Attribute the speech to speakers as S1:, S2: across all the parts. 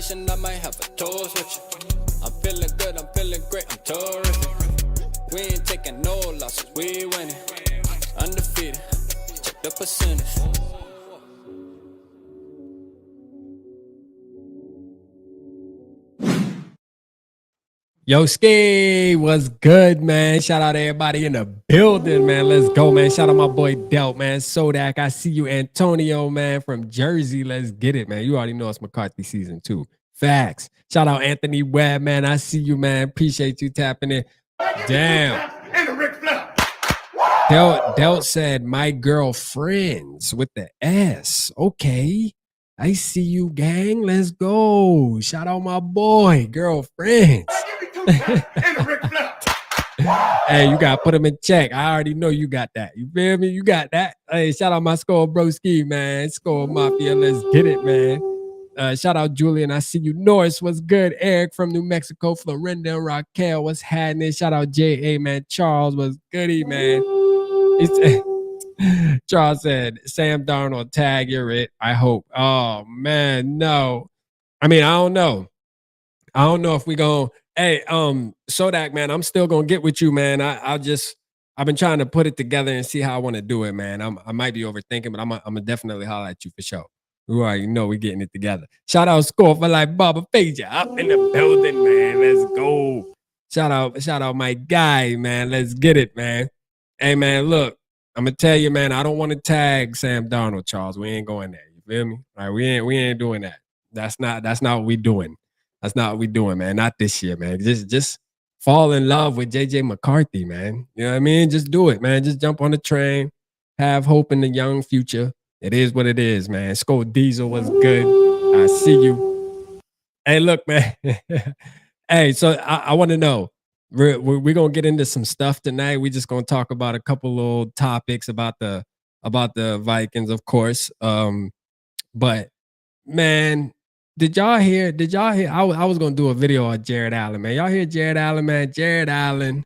S1: celebration, I might have a toast with you. I'm feeling good, I'm feeling great, I'm terrific. We ain't taking no losses, we winning. Undefeated, check the percentage.
S2: Yo, Ski, what's good, man? Shout out to everybody in the building, man. Let's go, man. Shout out my boy Delt, man. Sodak, I see you. Antonio, man, from Jersey. Let's get it, man. You already know it's McCarthy season 2. Facts. Shout out Anthony Webb, man. I see you, man. Appreciate you tapping in. Damn. Delt said, my girlfriends with the S. Okay. I see you, gang. Let's go. Shout out my boy, girlfriends. Hey, you gotta put them in check. I already know you got that. You feel me? You got that. Hey, shout out my Skol broski, man. Skol Mafia, let's get it, man. Shout out Julian. I see you. Norris, what's good? Eric from New Mexico, Florinda and Raquel, what's happening? Shout out JA, man. Charles, what's goody, man? Charles said, Sam Darnold, tag, you're it. I hope. Oh man, no. I mean, I don't know. I don't know if we gonna. Hey, Sodak, man, I'm still gonna get with you, man. I've been trying to put it together and see how I want to do it, man. I might be overthinking, but I'm gonna definitely holler at you for sure. You already know we're getting it together. Shout out Skol for like Baba Faja up in the building, man. Let's go. Shout out my guy, man. Let's get it, man. Hey, man, look, I'm gonna tell you, man. I don't want to tag Sam Darnold, Charles. We ain't going there. You feel me? All right, we ain't doing that. That's not what we doing. That's not what we doing, man. Not this year, man. Just fall in love with JJ McCarthy, man. You know what I mean? Just do it, man. Just jump on the train. Have hope in the young future. It is what it is, man. Skol Diesel was good. I see you. Hey, look, man. Hey, so I want to know. We're gonna get into some stuff tonight. We're just gonna talk about a couple little topics about the Vikings, of course. But man. Did y'all hear? I was gonna do a video on Jared Allen, man. Y'all hear Jared Allen, man? Jared Allen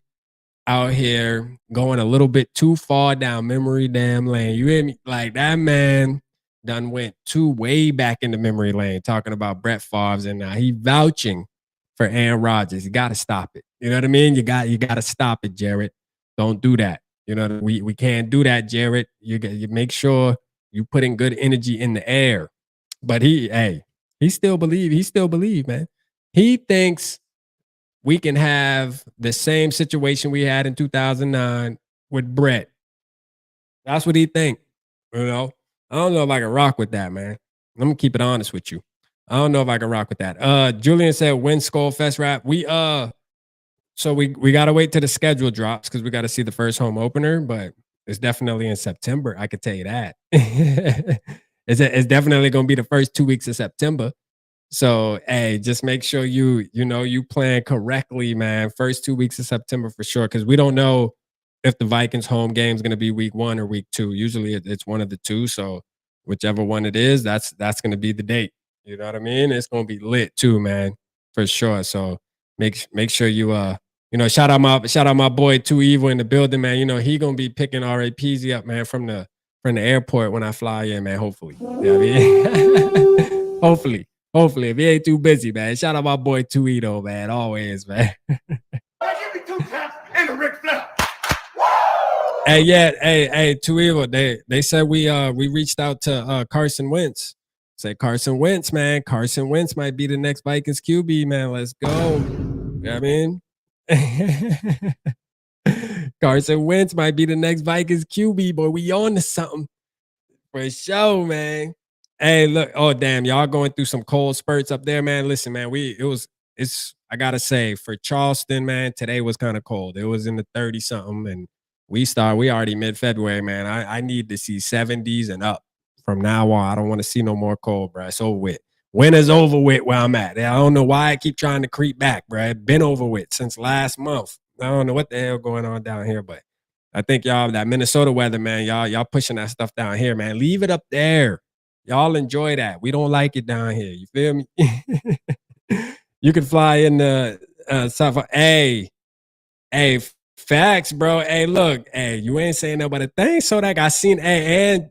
S2: out here going a little bit too far down memory damn lane. You hear me? Like that man done went way back into memory lane talking about Brett Favre's, and now he vouching for Aaron Rodgers. You got to stop it. You know what I mean? You got to stop it, Jared. Don't do that. You know, we can't do that, Jared. You make sure you putting good energy in the air. But he still believe, man. He thinks we can have the same situation we had in 2009 with Brett. That's what he think. You know, I don't know if I can rock with that, man. I'm gonna keep it honest with you. I don't know if I can rock with that. Julian said, "When Skol Fest wrap?" So we gotta wait till the schedule drops because we got to see the first home opener. But it's definitely in September. I could tell you that. It's definitely gonna be the first 2 weeks of September. So hey, just make sure you plan correctly, man. First 2 weeks of September for sure, because we don't know if the Vikings home game is gonna be week 1 or week 2. Usually it's one of the two. So whichever one it is, that's gonna be the date. You know what I mean? It's gonna be lit too, man, for sure. So make sure you shout out my boy Too Evil in the building, man. You know he gonna be picking RAPZ up, man, from the airport when I fly in, man. Hopefully, you know what I mean? Hopefully, if he ain't too busy, man. Shout out my boy Too Evil, man. Always, man.
S3: Give me 2 taps and a Ric Flair.
S2: Hey, yeah, hey, Too Evil. They said we reached out to Carson Wentz. Say Carson Wentz, man. Carson Wentz might be the next Vikings QB, man. Let's go. You know what I mean? Carson Wentz might be the next Vikings QB, boy. We on to something for sure, man. Hey, look. Oh, damn. Y'all going through some cold spurts up there, man. Listen, man. I gotta say, for Charleston, man, today was kind of cold. It was in the 30-something, and we already mid-February, man. I need to see 70s and up from now on. I don't want to see no more cold, bro. It's over with. Winter's over with where I'm at. I don't know why I keep trying to creep back, bro. It's been over with since last month. I don't know what the hell going on down here, but I think y'all, that Minnesota weather, man, y'all pushing that stuff down here, man. Leave it up there. Y'all enjoy that. We don't like it down here. You feel me? You can fly in the South. Hey, facts, bro. Hey, look, hey, you ain't saying nothing but a thing. Sodak, I seen, and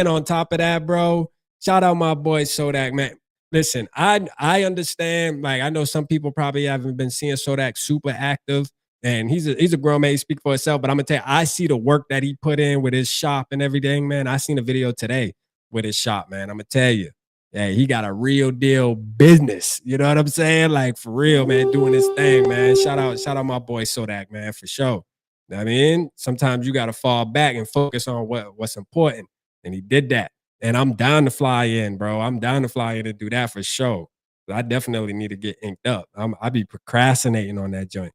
S2: on top of that, bro, shout out my boy Sodak, man. listen, I understand. Like, I know some people probably haven't been seeing Sodak super active, and he's a grown man. He speak for himself. But I'm gonna tell you, I see the work that he put in with his shop and everything, man. I seen a video today with his shop, man. I'm gonna tell you, yeah, he got a real deal business. You know what I'm saying? Like, for real, man, doing his thing, man. Shout out my boy Sodak, man, for sure. I mean, sometimes you gotta fall back and focus on what's important, and he did that. And I'm down to fly in, bro. I'm down to fly in to do that for sure. I definitely need to get inked up. I be procrastinating on that joint.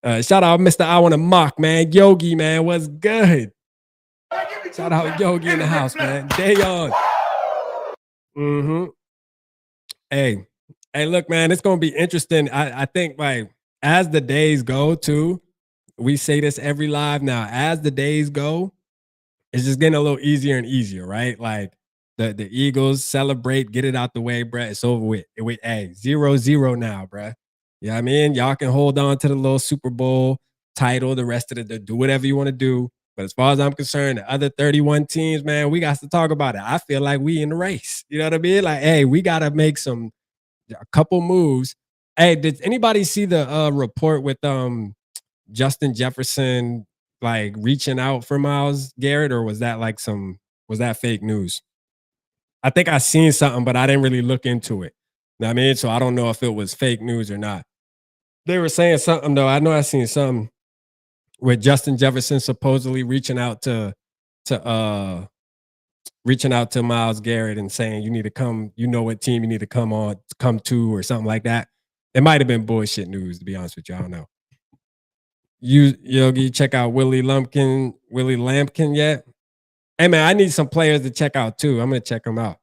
S2: Shout out Mr. I Want to Mock, man. Yogi, man, what's good? Shout out Yogi in the house, man. Day on. Mm-hmm. Hey, look, man, it's gonna be interesting. I think, like, as the days go, too, we say this every live now. As the days go, it's just getting a little easier and easier, right? Like, the Eagles celebrate, get it out the way, bruh. It's over with. Hey, 0-0 now, bruh. You know what I mean? Y'all can hold on to the little Super Bowl title, the rest of do whatever you want to do. But as far as I'm concerned, the other 31 teams, man, we got to talk about it. I feel like we in the race. You know what I mean? Like, hey, we got to make a couple moves. Hey, did anybody see the report with Justin Jefferson like reaching out for Myles Garrett, or was that fake news? I think I seen something, but I didn't really look into it. You know what I mean? So I don't know if it was fake news or not. They were saying something though. I know I seen something with Justin Jefferson supposedly reaching out to Myles Garrett and saying you need to come, you know what team you need to come to, or something like that. It might have been bullshit news, to be honest with you. I don't know. You Yogi, check out Willie Lumpkin yet? Hey man, I need some players to check out too. I'm gonna check them out.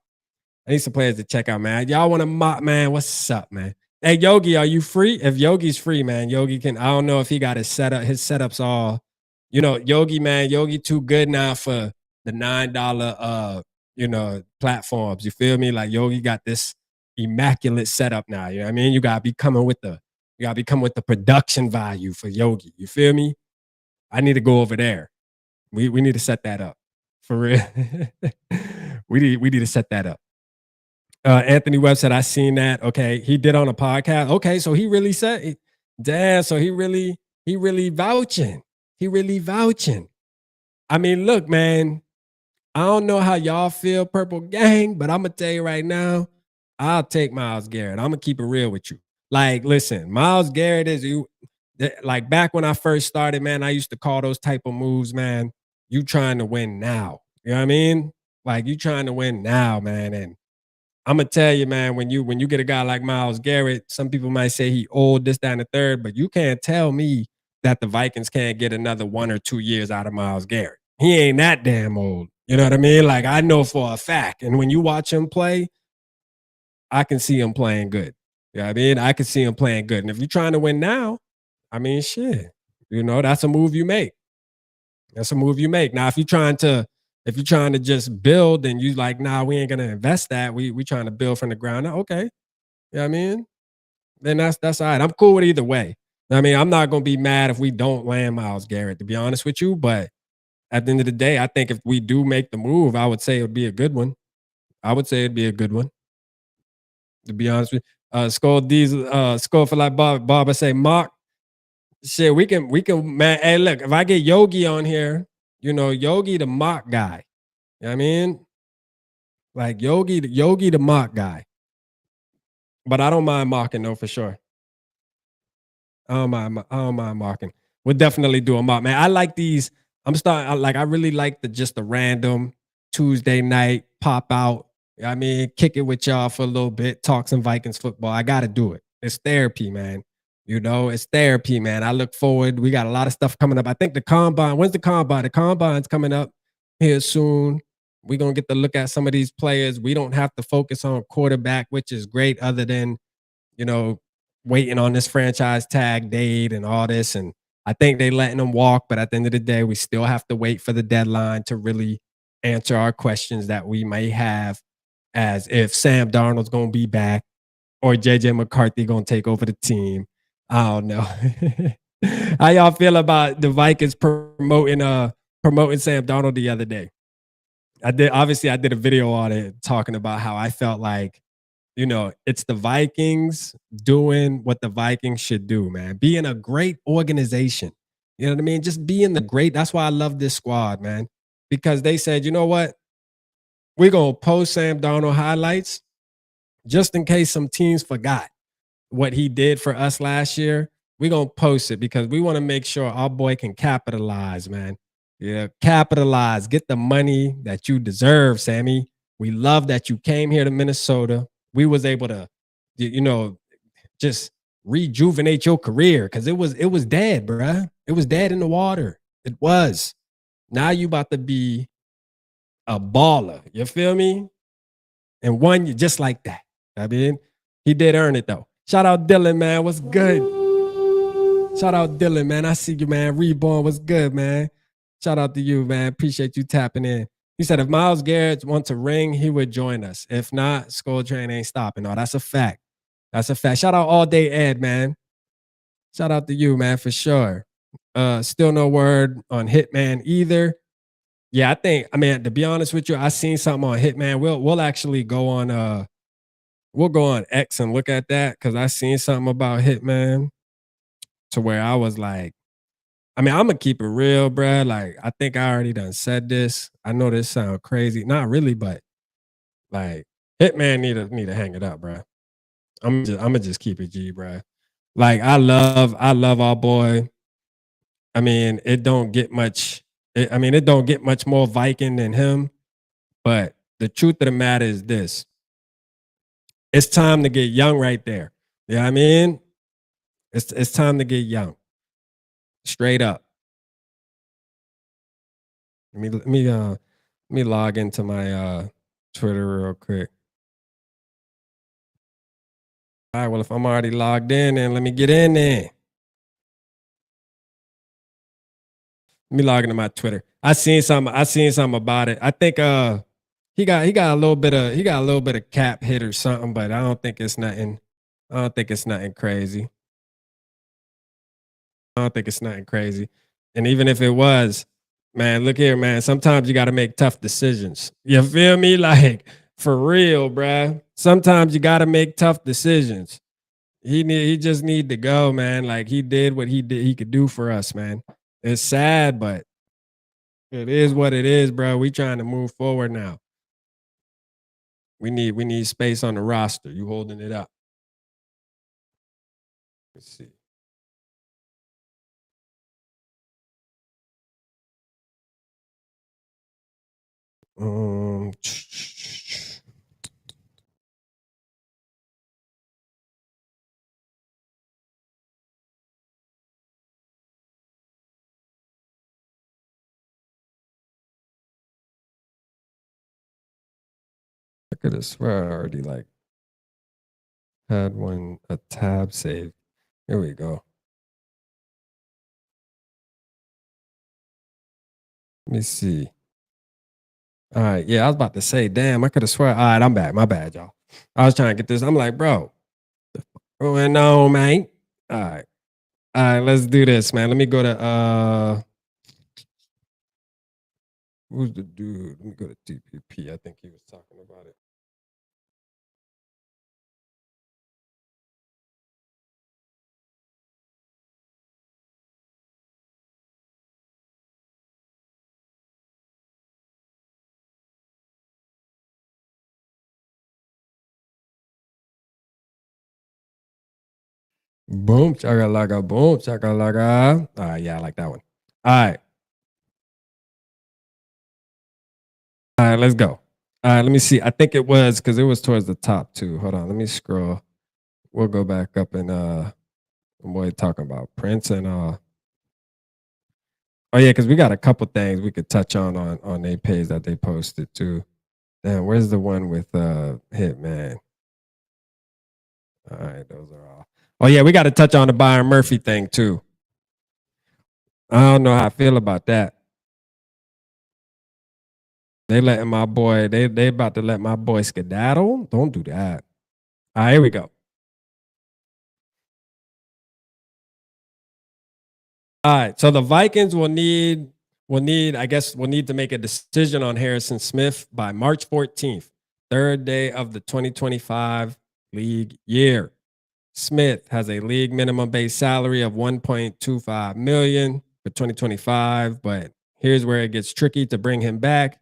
S2: I need some players to check out, man. Y'all want to mock, man? What's up, man? Hey Yogi, are you free? If Yogi's free, man, Yogi can. I don't know if he got his setup. His setup's all, Yogi, man. Yogi too good now for the $9, platforms. You feel me? Like Yogi got this immaculate setup now. You know what I mean? You gotta be coming with the production value for Yogi. You feel me? I need to go over there. We need to set that up. For real. we need to set that up. Anthony Webb said, I seen that. Okay. He did on a podcast. Okay. So he really said, damn. So he really vouching. He really vouching. I mean, look, man, I don't know how y'all feel, Purple Gang, but I'm going to tell you right now, I'll take Myles Garrett. I'm going to keep it real with you. Like, listen, Myles Garrett is like back when I first started, man, I used to call those type of moves, man, you trying to win now. You know what I mean? Like, you trying to win now, man. And I'm gonna tell you, man, when you get a guy like Myles Garrett, some people might say he old, this, that, and the third, but you can't tell me that the Vikings can't get another 1 or 2 years out of Myles Garrett. He ain't that damn old. You know what I mean? Like, I know for a fact. And when you watch him play, I can see him playing good. You know what I mean? I can see him playing good. And if you're trying to win now, I mean, shit, that's a move you make. That's a move you make. Now, if you're trying to just build and you like, nah, we ain't gonna invest that. We trying to build from the ground up. Okay. You know what I mean? Then that's all right. I'm cool with either way. I mean, I'm not gonna be mad if we don't land Myles Garrett, to be honest with you. But at the end of the day, I think if we do make the move, I would say it would be a good one. To be honest with you. Skol Diesel, Skol for like Bob. I say mock. Shit, we can, man. Hey, look, if I get Yogi on here, Yogi the mock guy. You know what I mean? Like Yogi the mock guy. But I don't mind mocking though, for sure. I don't mind mocking. We'll definitely do a mock, man. I like these. I really like the random Tuesday night pop out. I mean, kick it with y'all for a little bit, talk some Vikings football. I got to do it. It's therapy, man. It's therapy, man. I look forward. We got a lot of stuff coming up. I think the combine, when's the combine? The combine's coming up here soon. We're going to get to look at some of these players. We don't have to focus on quarterback, which is great, other than, waiting on this franchise tag date and all this. And I think they letting them walk. But at the end of the day, we still have to wait for the deadline to really answer our questions that we may have, as if Sam Darnold's going to be back or JJ McCarthy going to take over the team. I don't know. How y'all feel about the Vikings promoting Sam Darnold the other day? I did a video on it talking about how I felt like you know, it's the Vikings doing what the Vikings should do, man. Being a great organization. You know what I mean? Just being the great. That's why I love this squad, man. Because they said, you know what? We're gonna post Sam Darnold highlights just in case some teams forgot what he did for us last year. We're gonna post it because we want to make sure our boy can capitalize, man. Yeah, capitalize, get the money that you deserve, Sammy. We love that you came here to Minnesota. We was able to, you know, just rejuvenate your career because it was dead, bruh. It was dead in the water. It was. Now you about to be a baller. You feel me? And won you just like that. I mean, he did earn it though. Shout out Dylan, man. What's good? Shout out Dylan, man. I see you, man. Reborn, what's good, man? Shout out to you, man. Appreciate you tapping in. He said if Myles Garrett wants a ring, he would join us. If not, Skol Train ain't stopping. Oh, that's a fact. That's a fact. Shout out All Day Ed, man. Shout out to you, man, for sure. Still no word on Hitman either. Yeah, I mean, to be honest with you, I seen something on Hitman. We'll actually go on we'll go on X and look at that because I seen something about Hitman to where I was like, I mean, I'm gonna keep it real, bruh. Like, I think I already done said this. I know this sounds crazy. Not really, but like Hitman need to hang it up, bruh. I'm gonna just keep it G, bruh. Like, I love our boy. I mean, it don't get much more Viking than him. But the truth of the matter is this. It's time to get young right there. You know what I mean? It's time to get young. Straight up. Let me log into my Twitter real quick. All right, well, if I'm already logged in, then let me get in there. Let me log into my Twitter. I seen something about it. I think he got a little bit of cap hit or something, but I don't think it's nothing. I don't think it's nothing crazy. I don't think it's nothing crazy. And even if it was, man, look here, man. Sometimes you got to make tough decisions. You feel me? Like, for real, bruh. Sometimes you got to make tough decisions. He just need to go, man. Like, he did what he could do for us, man. It's sad, but it is what it is, bro. We trying to move forward now. We need space on the roster. You holding it up. Let's see. I could have swear I already like had a tab saved. Here we go. Let me see. All right, yeah, I was about to say, damn, I could have swear. All right, I'm back. My bad, y'all. I was trying to get this. I'm like, bro, what's going on, man? All right, let's do this, man. Let me go to who's the dude? Let me go to DPP. I think he was talking about it. Boom, chaka-laka, boom, chaka-laka. All right, yeah, I like that one. All right. All right, let's go. All right, let me see. I think it was because it was towards the top too. Hold on, let me scroll. We'll go back up and what are talking about? Prince and oh yeah, because we got a couple things we could touch on their page that they posted too. Damn, where's the one with Hitman? All right, those are all. Oh yeah, we got to touch on the Byron Murphy thing too. I don't know how I feel about that. They letting my boy, they about to let my boy skedaddle. Don't do that. All right, here we go. All right, so the Vikings will need to make a decision on Harrison Smith by March 14th, third day of the 2025 league year. Smith has a league minimum base salary of $1.25 million for 2025, but here's where it gets tricky to bring him back.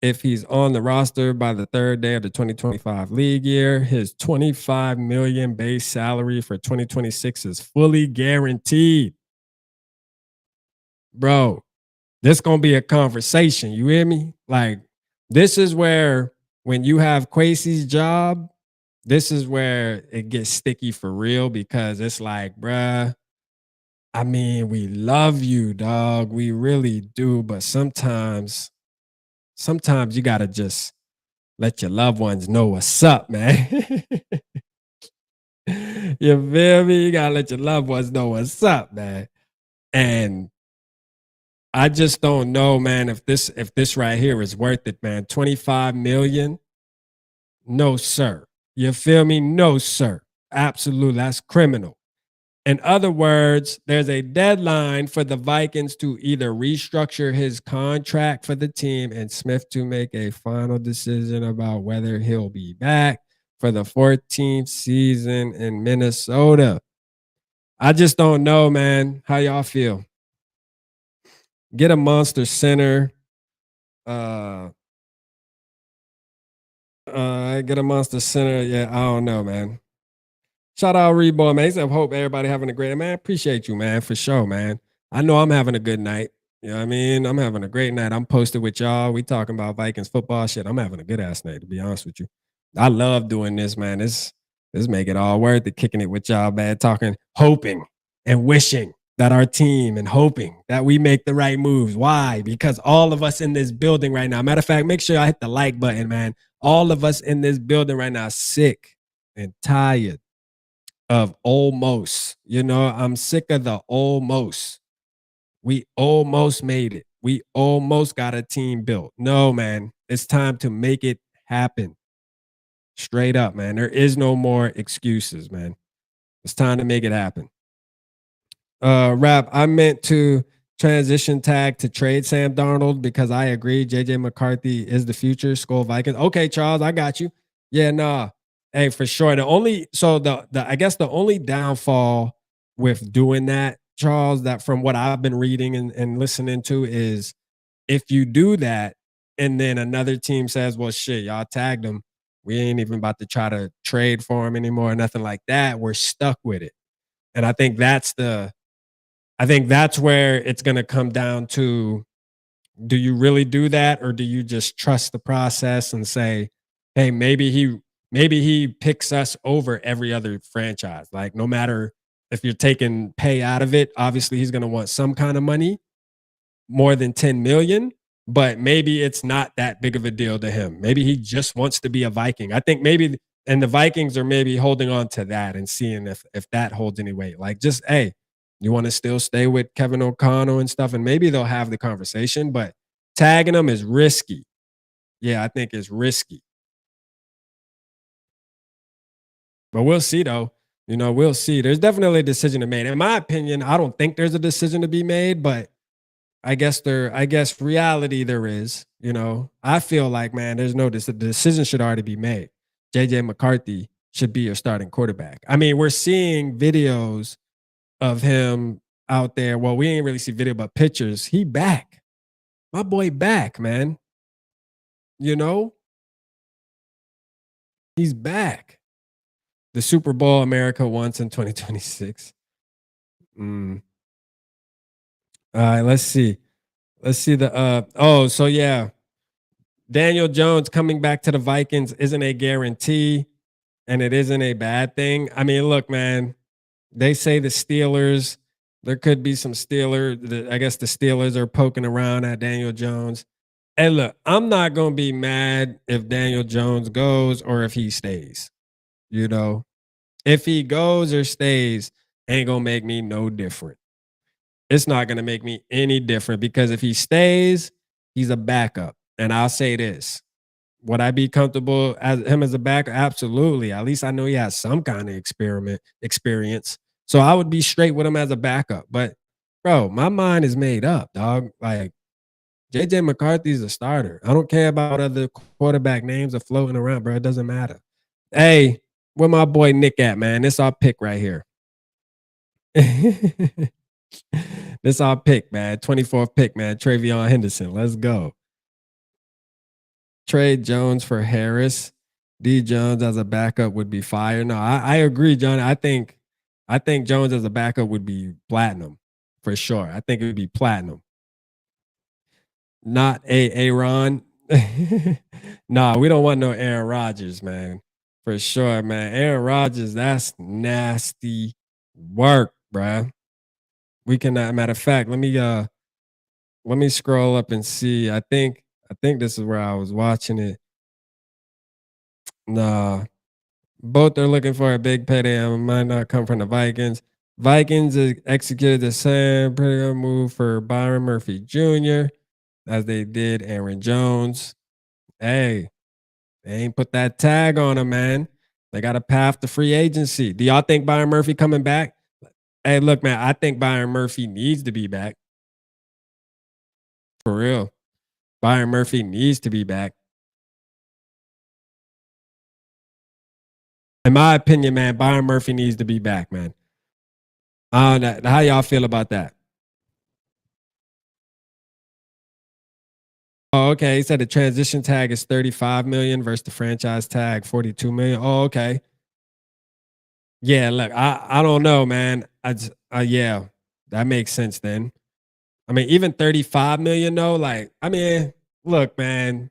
S2: If he's on the roster by the third day of the 2025 league year, his $25 million base salary for 2026 is fully guaranteed. Bro, this gonna be a conversation. You hear me? Like, this is where when you have Kwesi's job, this is where it gets sticky for real, because it's like, bruh, I mean, we love you, dog. We really do. But sometimes you gotta just let your loved ones know what's up, man. You feel me? You gotta let your loved ones know what's up, man. And I just don't know, man, if this right here is worth it, man. 25 million? No, sir. You feel me? No, sir. Absolutely. That's criminal. In other words, there's a deadline for the Vikings to either restructure his contract for the team and Smith to make a final decision about whether he'll be back for the 14th season in Minnesota. I just don't know, man. How y'all feel? Get a monster center. Get a monster center. Yeah, I don't know, man. Shout out Reborn, man. He said, hope everybody having a great, man. Appreciate you, man, for sure, man. I know I'm having a good night. You know what I mean? I'm having a great night. I'm posted with y'all. We talking about Vikings football shit. I'm having a good ass night, to be honest with you. I love doing this, man. This make it all worth it, kicking it with y'all, man. Talking, hoping and wishing that our team, and hoping that we make the right moves. Why? Because all of us in this building right now, matter of fact, make sure I hit the like button, man. All of us in this building right now sick and tired of almost. You know, I'm sick of the almost. We almost made it. We almost got a team built. No, man, it's time to make it happen. Straight up, man. There is no more excuses, man. It's time to make it happen. Rap, I meant to transition tag to trade Sam Darnold because I agree JJ McCarthy is the future. Skol Vikings. Okay, Charles, I got you. Yeah, nah. Hey, for sure. I guess the only downfall with doing that, Charles, that from what I've been reading and listening to, is if you do that and then another team says, well, shit, y'all tagged him. We ain't even about to try to trade for him anymore or nothing like that. We're stuck with it. And I think that's where it's going to come down to, do you really do that, or do you just trust the process and say, hey, maybe he picks us over every other franchise? Like, no matter if you're taking pay out of it, obviously he's going to want some kind of money, more than 10 million, but maybe it's not that big of a deal to him. Maybe he just wants to be a Viking. I think maybe, and the Vikings are maybe holding on to that and seeing if that holds any weight. Like, just, hey, you want to still stay with Kevin O'Connell and stuff, and maybe they'll have the conversation, but tagging them is risky. Yeah, I think it's risky. But we'll see, though. You know, we'll see. There's definitely a decision to be made. In my opinion, I don't think there's a decision to be made, but I guess reality there is. You know, I feel like, man, the decision should already be made. JJ McCarthy should be your starting quarterback. I mean, we're seeing videos of him out there. Well, we ain't really see video, but pictures. He back. My boy back, man. You know? He's back. The Super Bowl America wants in 2026. All right, let's see. Let's see so yeah. Daniel Jones coming back to the Vikings isn't a guarantee, and it isn't a bad thing. I mean, look, man, they say the Steelers, there could be some I guess the Steelers are poking around at Daniel Jones. Hey, look, I'm not going to be mad if Daniel Jones goes or if he stays. You know, if he goes or stays, ain't going to make me no different. It's not going to make me any different, because if he stays, he's a backup. And I'll say this. Would I be comfortable as him as a backup? Absolutely. At least I know he has some kind of experience. So I would be straight with him as a backup. But, bro, my mind is made up, dog. Like, JJ McCarthy's a starter. I don't care about other quarterback names are floating around, bro. It doesn't matter. Hey, Where my boy Nick at, man? This our pick right here. This our pick, man. 24th pick, man. Travion Henderson. Let's go. Trade Jones for Harris. D Jones as a backup would be fire. No, I agree, John. I think Jones as a backup would be platinum for sure. I think it would be platinum. Not Aaron. Nah, we don't want no Aaron Rodgers, man. For sure, man. Aaron Rodgers, that's nasty work, bruh. We cannot. Matter of fact, let me scroll up and see. I think this is where I was watching it. Nah, both are looking for a big payday and might not come from the Vikings. Vikings executed the same pretty good move for Byron Murphy Jr. as they did Aaron Jones. Hey, they ain't put that tag on him, man. They got a path to free agency. Do y'all think Byron Murphy coming back? Hey, look, man, I think Byron Murphy needs to be back. For real. Byron Murphy needs to be back. In my opinion, man, Byron Murphy needs to be back, man. How y'all feel about that? Oh, okay. He said the transition tag is 35 million versus the franchise tag 42 million. Oh, okay. Yeah, look, I don't know, man. Yeah, that makes sense then. I mean, even 35 million though, like, I mean, look, man,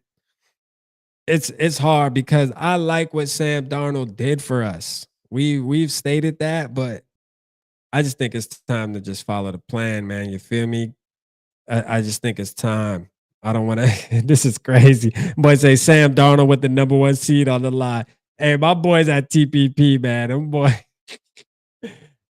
S2: it's hard because I like what Sam Darnold did for us. We've stated that, but I just think it's time to just follow the plan, man. You feel me? I just think it's time. I don't want to. This is crazy. Boy, say Sam Darnold with the #1 seed on the line. Hey, my boys at TPP, man. Them boy.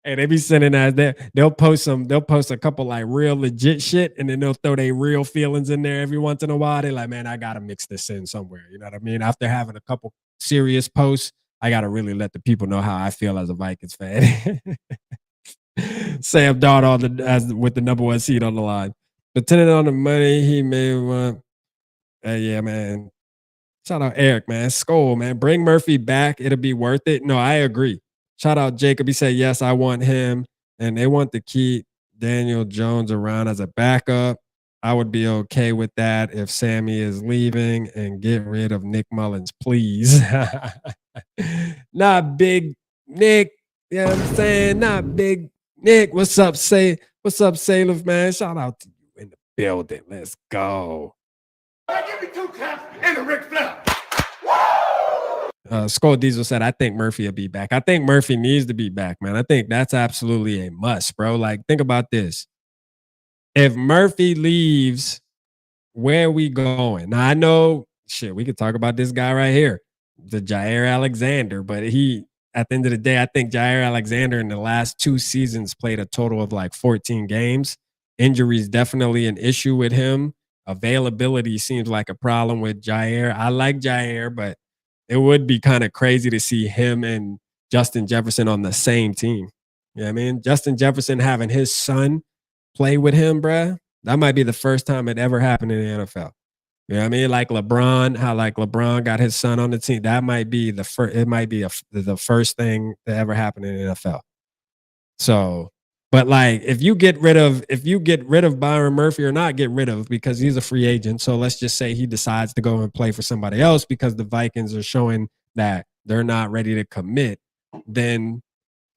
S2: Hey, they be sending us there. They'll post a couple like real legit shit, and then they'll throw their real feelings in there every once in a while. They're like, man, I gotta mix this in somewhere. You know what I mean? After having a couple serious posts, I gotta really let the people know how I feel as a Vikings fan. Sam Darnold with the #1 seed on the line. Depending on the money he may want. Yeah, man. Shout out Eric, man. Skol, man. Bring Murphy back. It'll be worth it. No, I agree. Shout out Jacob. He said, yes, I want him. And they want to keep Daniel Jones around as a backup. I would be okay with that if Sammy is leaving, and get rid of Nick Mullins, please. Not Big Nick. You know what I'm saying? Not Big Nick. What's up, Salif, man? Shout out to you in the building. Let's go.
S3: Give me 2 taps and a Ric Flair.
S2: Skol Diesel said, I think Murphy will be back. I think Murphy needs to be back, man. I think that's absolutely a must, bro. Like, think about this. If Murphy leaves, where are we going? Now, I know, shit, we could talk about this guy right here, the Jair Alexander, but at the end of the day, I think Jair Alexander in the last 2 seasons played a total of like 14 games. Injury is definitely an issue with him. Availability seems like a problem with Jair. I like Jair, but it would be kind of crazy to see him and Justin Jefferson on the same team. You know what I mean? Justin Jefferson having his son play with him, bruh. That might be the first time it ever happened in the NFL. You know what I mean? Like LeBron, how like LeBron got his son on the team. That might be the first. It might be the first thing that ever happened in the NFL. So, but like, if you get rid of Byron Murphy, or not get rid of, because he's a free agent. So let's just say he decides to go and play for somebody else because the Vikings are showing that they're not ready to commit. Then,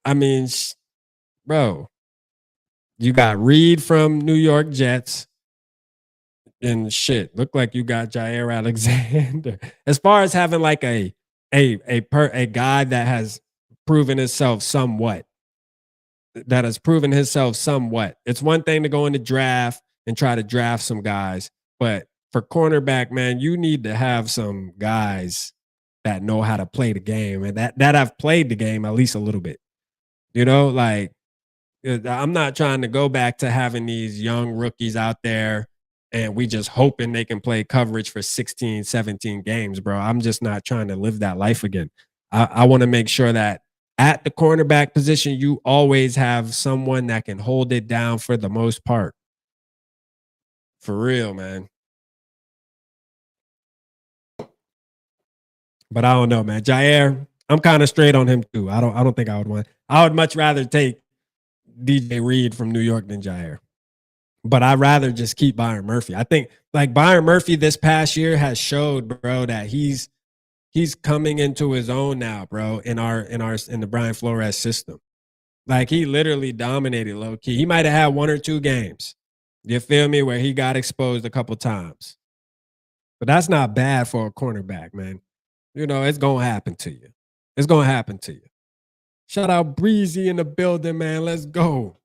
S2: I mean, bro, you got Reed from New York Jets. And shit, look like you got Jair Alexander. As far as having like a guy that has proven himself somewhat. It's one thing to go in the draft and try to draft some guys, but for cornerback, man, you need to have some guys that know how to play the game, and that have played the game at least a little bit. You know, like, I'm not trying to go back to having these young rookies out there and we just hoping they can play coverage for 16, 17 games, bro. I'm just not trying to live that life again. I want to make sure that at the cornerback position, you always have someone that can hold it down for the most part. For real, man. But I don't know, man. Jair, I'm kind of straight on him too. I don't think I would want. I would much rather take DJ Reed from New York than Jair. But I'd rather just keep Byron Murphy. I think like Byron Murphy this past year has showed, bro, that he's coming into his own now, bro, in the Brian Flores system. Like he literally dominated low key. He might have had 1 or 2 games. You feel me? Where he got exposed a couple times. But that's not bad for a cornerback, man. You know, it's gonna happen to you. It's gonna happen to you. Shout out Breezy in the building, man. Let's go.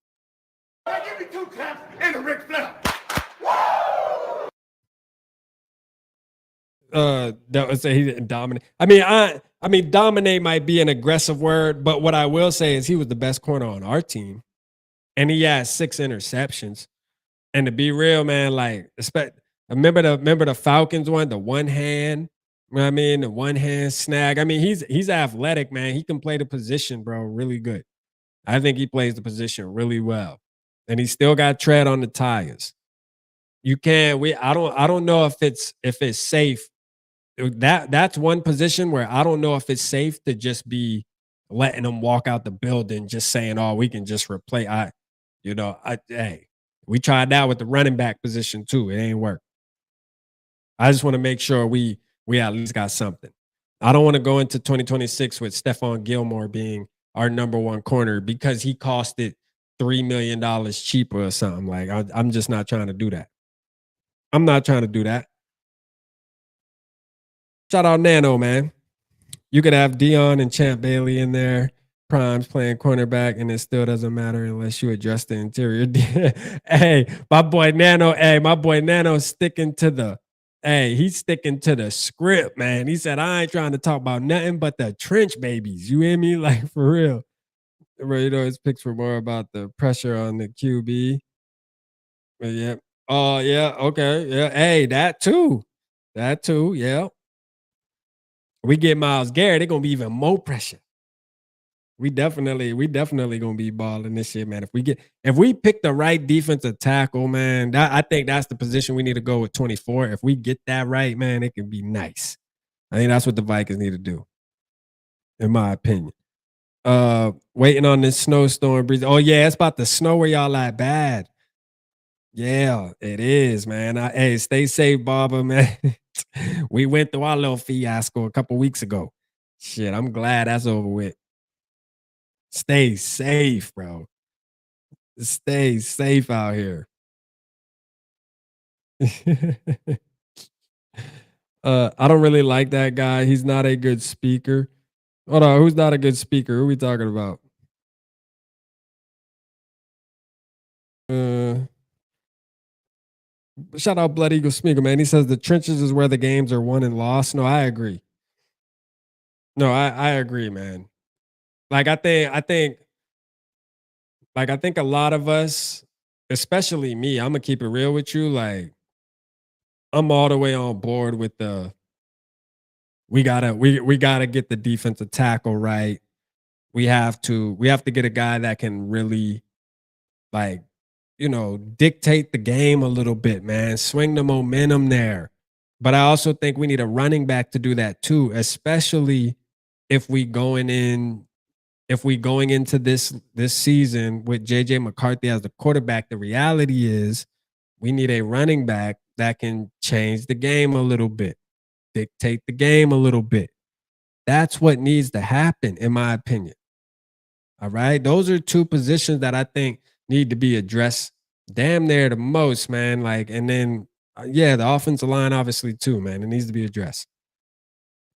S3: Give me 2 claps and a Ric Flair.
S2: That would say he didn't dominate. I mean, dominate might be an aggressive word, but what I will say is he was the best corner on our team, and he had 6 interceptions. And to be real, man, like remember the Falcons one, the one hand. You know what I mean, the one hand snag. I mean, he's athletic, man. He can play the position, bro, really good. I think he plays the position really well, and he still got tread on the tires. You can't. I don't know if it's safe. That's one position where I don't know if it's safe to just be letting them walk out the building, just saying, "Oh, we can just replace." Hey, we tried that with the running back position too. It ain't work. I just want to make sure we at least got something. I don't want to go into 2026 with Stephon Gilmore being our number 1 corner because he costed $3 million cheaper or something. Like I'm just not trying to do that. I'm not trying to do that. Shout out Nano, man. You could have Dion and Champ Bailey in there, Primes playing cornerback, and it still doesn't matter unless you address the interior. Hey, my boy Nano sticking to the script, man. He said, I ain't trying to talk about nothing but the trench babies. You hear me? Like, for real. You know, his picks were more about the pressure on the QB. But yeah. Oh, yeah. Okay. Yeah. Hey, that too. Yeah. We get Myles Garrett, it's gonna be even more pressure. We definitely gonna be balling this shit, man. If we pick the right defensive tackle, man, I think that's the position we need to go with 24. If we get that right, man, it can be nice. I think that's what the Vikings need to do, in my opinion. Waiting on this snowstorm breeze. Oh yeah, it's about to snow where y'all at bad. Yeah, it is, man. Hey, stay safe, Barber, man. We went through our little fiasco a couple weeks ago. Shit, I'm glad that's over with. Stay safe, bro. Stay safe out here. I don't really like that guy. He's not a good speaker. Hold on, who's not a good speaker? Who are we talking about? Shout out Blood Eagle Smeagol, man. He says the trenches is where the games are won and lost. No, I agree. No, I agree, man. Like I think a lot of us, especially me, I'm gonna keep it real with you. Like, I'm all the way on board with we gotta get the defensive tackle right. We have to get a guy that can really, like, dictate the game a little bit, man. Swing the momentum there. But I also think we need a running back to do that too, especially if we going into this season with JJ McCarthy as the quarterback. The reality is we need a running back that can change the game a little bit, dictate the game a little bit. That's what needs to happen, in my opinion. All right. Those are 2 positions that I think need to be addressed damn near the most, man. Like, and then, the offensive line, obviously, too, man. It needs to be addressed.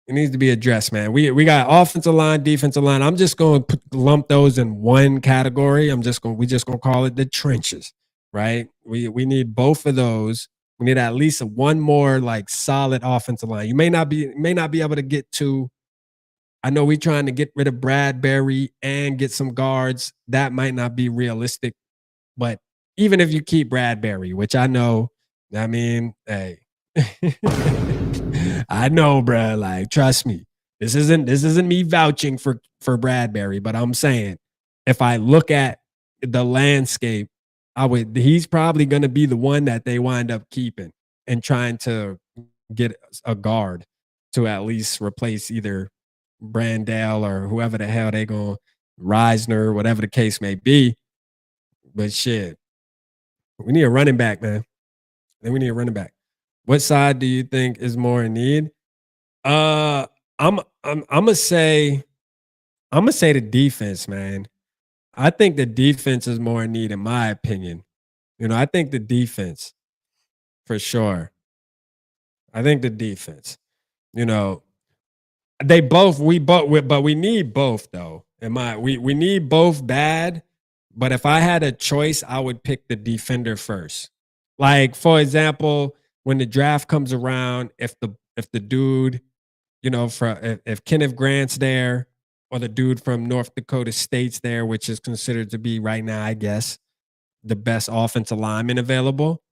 S2: It needs to be addressed, man. We got offensive line, defensive line. I'm just going to lump those in one category. We just going to call it the trenches, right? We need both of those. We need at least one more like solid offensive line. You may not be able to get to. I know we're trying to get rid of Bradbury and get some guards. That might not be realistic, but even if you keep Bradbury, which I know, I mean, hey, I know, bro. Like, trust me, this isn't me vouching for Bradbury, but I'm saying if I look at the landscape, he's probably going to be the one that they wind up keeping and trying to get a guard to at least replace either Brandell or whoever the hell they going Reisner, whatever the case may be. But shit, we need a running back, man. Then we need a running back. What side do you think is more in need? I'm gonna say the defense, man. I think the defense is more in need, in my opinion. I think the defense for sure. I think the defense. You know, but we need both though. We need both bad. But if I had a choice, I would pick the defender first. Like for example, when the draft comes around, if the dude, if Kenneth Grant's there, or the dude from North Dakota State's there, which is considered to be right now, I guess, the best offensive lineman available,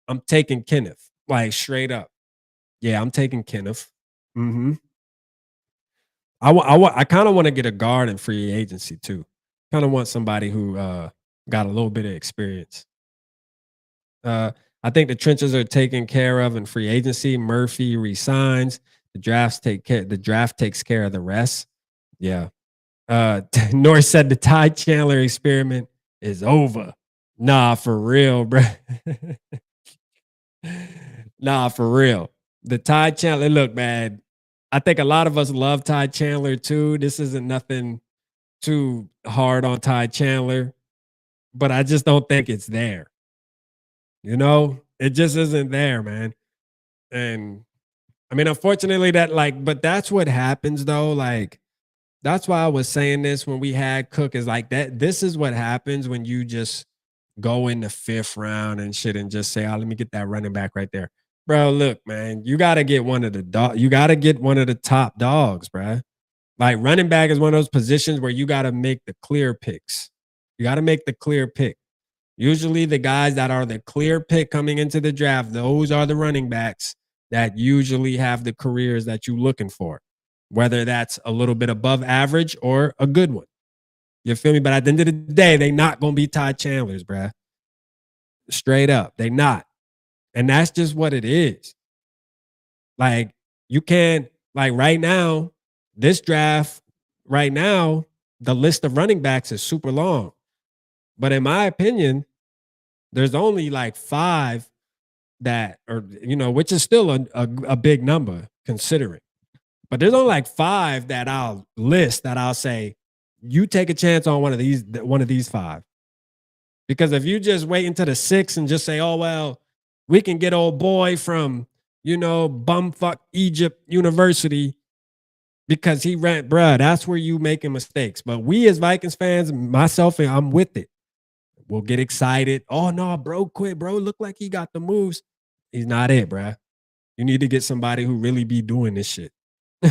S2: I'm taking Kenneth, like straight up. Yeah, I'm taking Kenneth. Hmm. I kind of want to get a guard in free agency too. Kind of want somebody who got a little bit of experience. I think the trenches are taken care of in free agency. Murphy resigns. The draft takes care of the rest. Yeah. Norris said the Ty Chandler experiment is over. Nah, for real, bro. Nah, for real. The Ty Chandler, look, man. I think a lot of us love Ty Chandler too. This isn't nothing too hard on Ty Chandler, but I just don't think it's there. It just isn't there, man. And I mean, unfortunately, but that's what happens though. Like, that's why I was saying this when we had Cook is like that. This is what happens when you just go in the 5th round and shit and just say, "Oh, let me get that running back right there." Bro, look, man, you got to get one of the top dogs, bro. Like running back is one of those positions where you got to make the clear picks. You got to make the clear pick. Usually the guys that are the clear pick coming into the draft, those are the running backs that usually have the careers that you're looking for, whether that's a little bit above average or a good one. You feel me? But at the end of the day, they not going to be Ty Chandlers, bruh. Straight up. They not. And that's just what it is. Like, you can't, like right now, this draft, right now, the list of running backs is super long. But in my opinion, there's only like 5 that are, which is still a big number considering. But there's only like 5 that I'll list that I'll say, you take a chance on one of these 5. Because if you just wait until the 6 and just say, oh, well, we can get old boy from, bumfuck Egypt University because he ran, bruh, that's where you making mistakes. But we as Vikings fans, myself, I'm with it. We'll get excited. Oh, no, bro, quit, bro. Look like he got the moves. He's not it, bruh. You need to get somebody who really be doing this shit.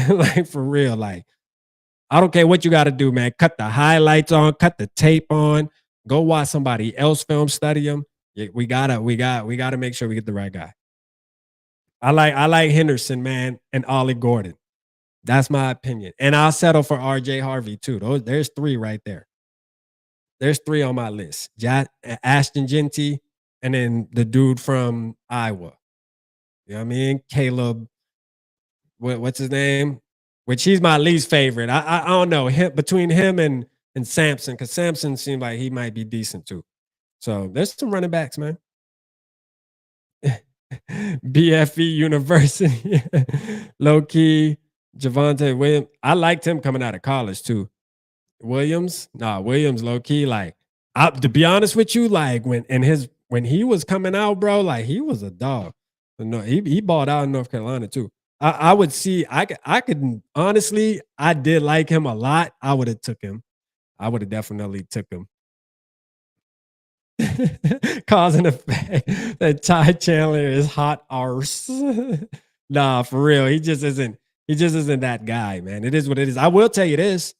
S2: Like, for real. Like, I don't care what you got to do, man. Cut the highlights on, cut the tape on. Go watch somebody else film, study them. We gotta make sure we get the right guy. I like Henderson, man, and Ollie Gordon. That's my opinion. And I'll settle for RJ Harvey too. There's 3 right there. There's 3 on my list. Ashton Genty, and then the dude from Iowa. You know what I mean? Caleb. What's his name? Which he's my least favorite. I don't know. Between him and Sampson, because Sampson seemed like he might be decent too. So there's some running backs, man. BFE University. Low key. Javonte Williams. I liked him coming out of college too. Williams low key. Like, to be honest with you, like when he was coming out, bro, like he was a dog. No, he balled out in North Carolina too. I would see. I could honestly. I did like him a lot. I would have took him. I would have definitely took him. Causing effect that Ty Chandler is hot arse. Nah, for real. He just isn't that guy, man. It is what it is. I will tell you this.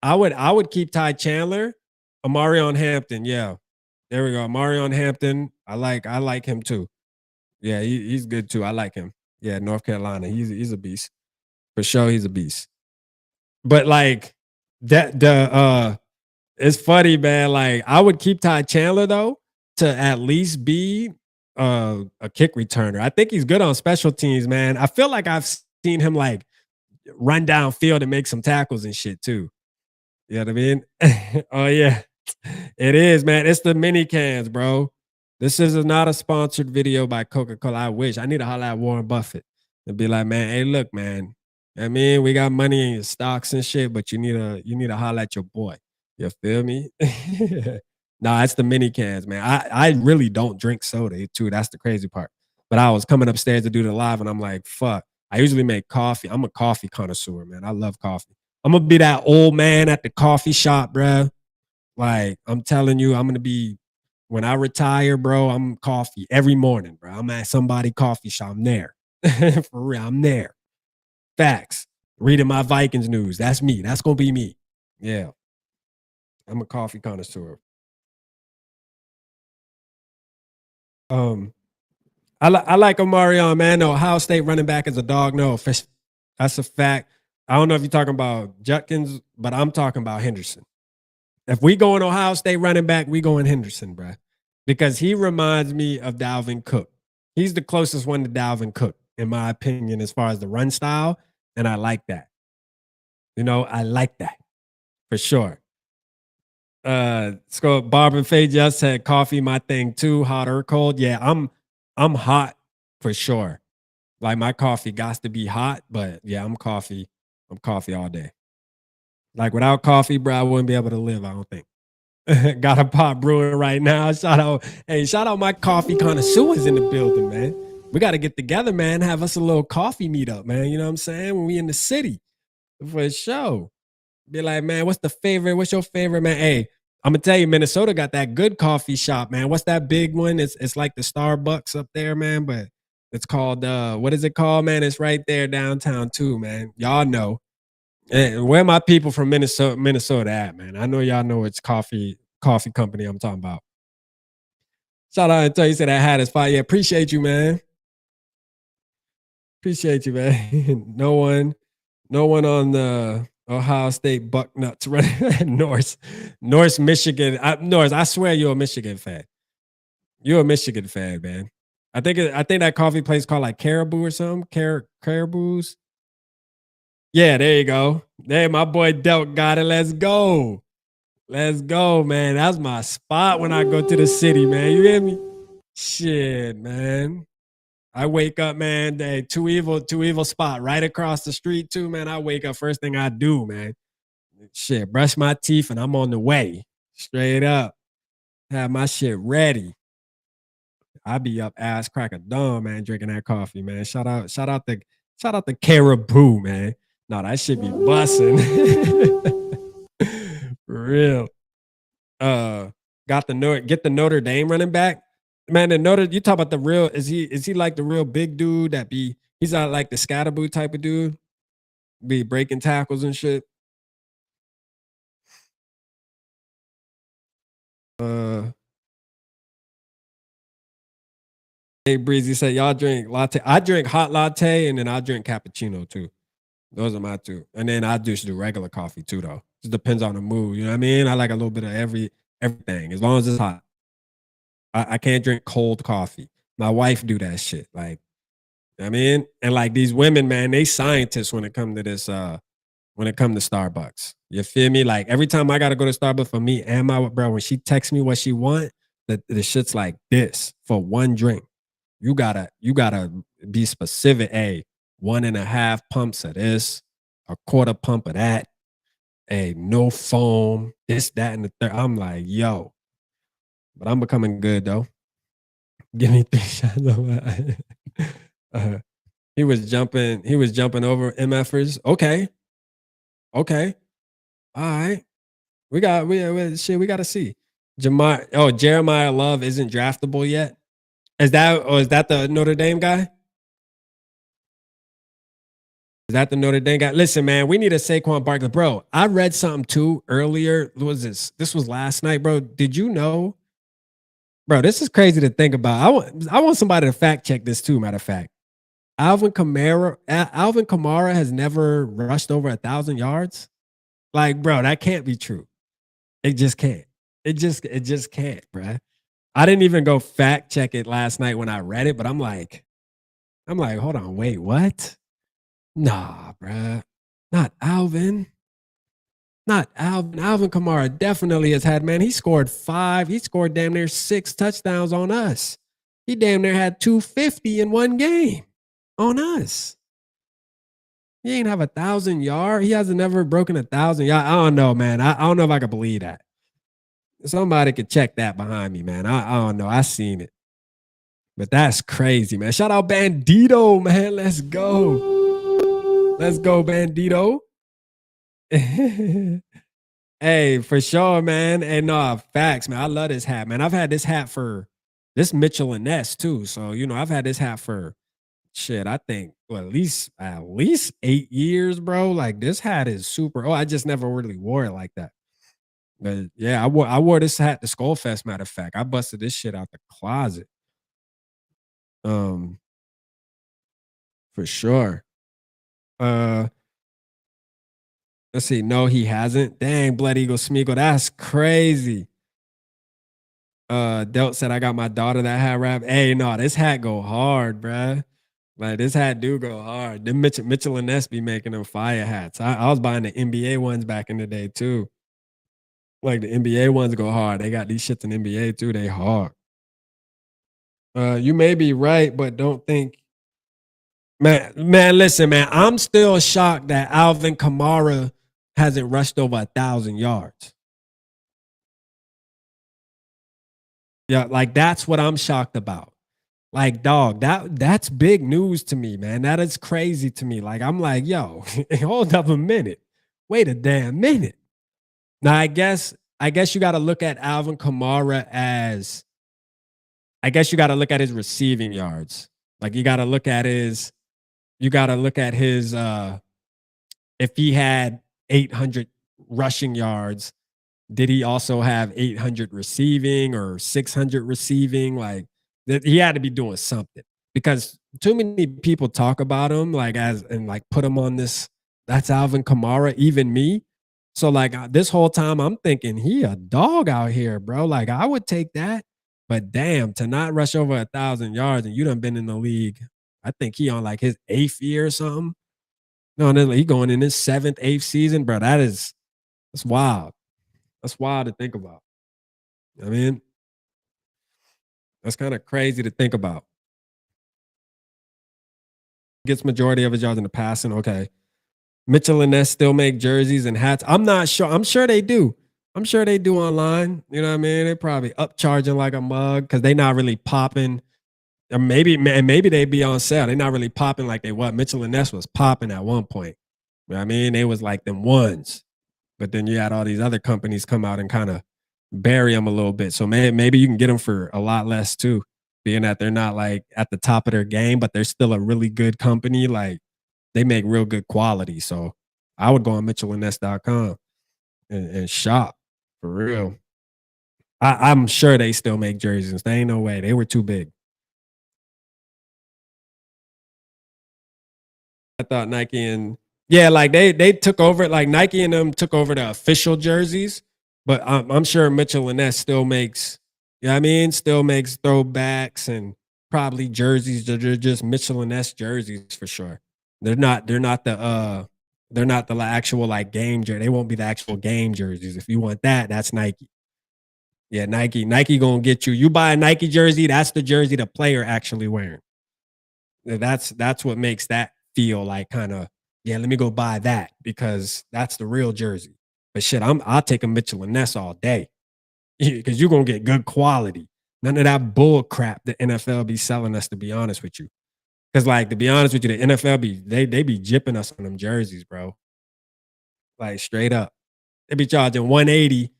S2: I would keep Ty Chandler. Amarion Hampton. Yeah. There we go. Amarion Hampton. I like him too. Yeah, he's good too. I like him. Yeah, North Carolina. He's a beast. For sure, he's a beast. But like it's funny, man. Like, I would keep Ty Chandler though to at least be a kick returner. I think he's good on special teams, man. I feel like I've seen him like run down field and make some tackles and shit too. You know what I mean? Oh yeah, it is, man. It's the mini cans, bro. This is not a sponsored video by Coca-Cola. I wish. I need to holler at Warren Buffett and be like, man, hey, look, man. I mean, we got money in your stocks and shit, but you need to holler at your boy. You feel me? Nah, it's the mini cans, man. I really don't drink soda too. That's the crazy part. But I was coming upstairs to do the live, and I'm like, fuck. I usually make coffee. I'm a coffee connoisseur, man. I love coffee. I'm gonna be that old man at the coffee shop, bro. Like, I'm telling you, I'm gonna be when I retire, bro. I'm coffee every morning, bro. I'm at somebody coffee shop. I'm there. For real, I'm there. Facts. Reading my Vikings news. That's me. That's gonna be me. Yeah. I'm a coffee connoisseur. I like Omarion, man. The Ohio State running back is a dog. No, that's a fact. I don't know if you're talking about Judkins, but I'm talking about Henderson. If we go in Ohio State running back, we go in Henderson, bro, because he reminds me of Dalvin Cook. He's the closest one to Dalvin Cook, in my opinion, as far as the run style, and I like that. You know, I like that for sure. Skol, Barbara Faye just said coffee, my thing too, hot or cold. Yeah, I'm hot for sure. Like my coffee got to be hot, but yeah, I'm coffee. I'm coffee all day. Like without coffee, bro, I wouldn't be able to live, I don't think. Got a pot brewing right now. Shout out my coffee connoisseurs in the building, man. We got to get together, man. Have us a little coffee meetup, man. You know what I'm saying? When we in the city for a show. Be like, man, what's your favorite, man? Hey, I'm gonna tell you, Minnesota got that good coffee shop, man. What's that big one? It's like the Starbucks up there, man, but it's called what is it called, man? It's right there downtown too, man. Y'all know. And where my people from Minnesota at, man? I know y'all know it's coffee company I'm talking about. Shout out until you said that hat is fire. Yeah, appreciate you, man. Appreciate you, man. No one on the Ohio State Bucknuts running North Michigan. North, I swear you're a Michigan fan. You're a Michigan fan, man. I think that coffee place called like Caribou or something. Caribou's. Yeah, there you go. There, my boy Delk got it. Let's go. Let's go, man. That's my spot when I go to the city, man. You hear me? Shit, man. I wake up, man. Too evil spot right across the street, too, man. I wake up, first thing I do, man. Shit, brush my teeth, and I'm on the way. Straight up. Have my shit ready. I be up ass crack of dawn, man, drinking that coffee, man. Shout out the Caribou, man. No, that shit be busting. For real. Get the Notre Dame running back. Man, you talk about the real, is he like the real big dude he's not like the Scatterboo type of dude? Be breaking tackles and shit. Hey Breezy said, y'all drink latte. I drink hot latte and then I drink cappuccino too. Those are my two. And then I just do regular coffee too, though. Just depends on the mood. You know what I mean? I like a little bit of everything, as long as it's hot. I can't drink cold coffee. My wife do that shit. Like, you know what I mean? And like these women, man, they scientists when it comes to this, when it comes to Starbucks. You feel me? Like every time I gotta go to Starbucks for me and my bro, when she texts me what she want, the shit's like this for one drink. You gotta be specific. Hey, 1.5 pumps of this, a quarter pump of that. Hey, no foam, this, that, and the third. I'm like, yo. But I'm becoming good though. Give me 3 shots of he was jumping over MFers. Okay. All right. We gotta see. Jeremiah Love isn't draftable yet. Is that the Notre Dame guy? Is that the Notre Dame guy? Listen, man, we need a Saquon Barkley. Bro, I read something too earlier. What was this? This was last night, bro. Did you know? Bro, this is crazy to think about. I want somebody to fact check this too, matter of fact. Alvin Kamara has never rushed over 1,000 yards. Like, bro, that can't be true. It just can't. It just can't, bro. I didn't even go fact check it last night when I read it, but I'm like, hold on, wait, what? Nah, bruh. Alvin. Not Alvin. Alvin Kamara definitely has had, man. He scored damn near 6 touchdowns on us. He damn near had 250 in one game on us. He ain't have 1,000 yards. He hasn't never broken 1,000 yards. I don't know, man. I don't know if I can believe that. Somebody could check that behind me, man. I don't know. I seen it. But that's crazy, man. Shout out Bandito, man. Let's go. Let's go, Bandito. Hey, for sure, man. And facts, man. I love this hat, man. I've had this hat for this Mitchell and Ness too. So, I've had this hat for shit. I think at least 8 years, bro. Like this hat is super. Oh, I just never really wore it like that. But yeah, I wore this hat to Skol Fest, matter of fact. I busted this shit out the closet. For sure. Let's see. No, he hasn't. Dang, Blood Eagle Smeagol. That's crazy. Delt said I got my daughter that hat wrap. Hey, no, this hat go hard, bruh. Like this hat do go hard. Them Mitchell and Ness be making them fire hats. I was buying the NBA ones back in the day too. Like the NBA ones go hard. They got these shits in NBA too. They hard. You may be right, but don't think. Man, listen, man. I'm still shocked that Alvin Kamara hasn't rushed over 1,000 yards. Yeah, like that's what I'm shocked about. Like, dog, that's big news to me, man. That is crazy to me. Like, I'm like, yo, hold up a minute. Wait a damn minute. Now, I guess you got to look at Alvin Kamara as, I guess you got to look at his receiving yards. Like, you got to look at his, if he had 800 rushing yards, did he also have 800 receiving or 600 receiving? Like, he had to be doing something because too many people talk about him and put him on this. That's Alvin Kamara, even me. So like this whole time I'm thinking he a dog out here, bro. Like I would take that, but damn, to not rush over 1,000 yards and you done been in the league. I think he on like his 8th year or something. No, he going in his 7th, 8th season, bro. That's wild. That's wild to think about. I mean, that's kind of crazy to think about. Gets majority of his yards in the passing. Okay. Mitchell and Ness still make jerseys and hats. I'm not sure. I'm sure they do. I'm sure they do online. You know what I mean? They probably upcharging like a mug because they not really popping. Or maybe they be on sale. They're not really popping like they what Mitchell and Ness was popping at one point. You know what I mean? They was like them ones. But then you had all these other companies come out and kind of bury them a little bit. So maybe you can get them for a lot less too, being that they're not like at the top of their game, but they're still a really good company. Like they make real good quality. So I would go on mitchellandness.com and shop for real. I'm sure they still make jerseys. There ain't no way. They were too big. I thought Nike and like they took over, like Nike and them took over the official jerseys, but I'm sure Mitchell and Ness still makes, you know what I mean? Still makes throwbacks and probably jerseys. They're just Mitchell and Ness jerseys for sure. They're not the actual like game jersey. They won't be the actual game jerseys. If you want that, that's Nike. Yeah, Nike gonna get you. You buy a Nike jersey, that's the jersey the player actually wearing. That's what makes that feel like kind of, yeah, let me go buy that because that's the real jersey. But shit, I'll take a Mitchell and Ness all day because you're gonna get good quality. None of that bull crap the NFL be selling us, to be honest with you. Because like to be honest with you, the NFL they be jipping us on them jerseys, bro. Like straight up. They be charging 180.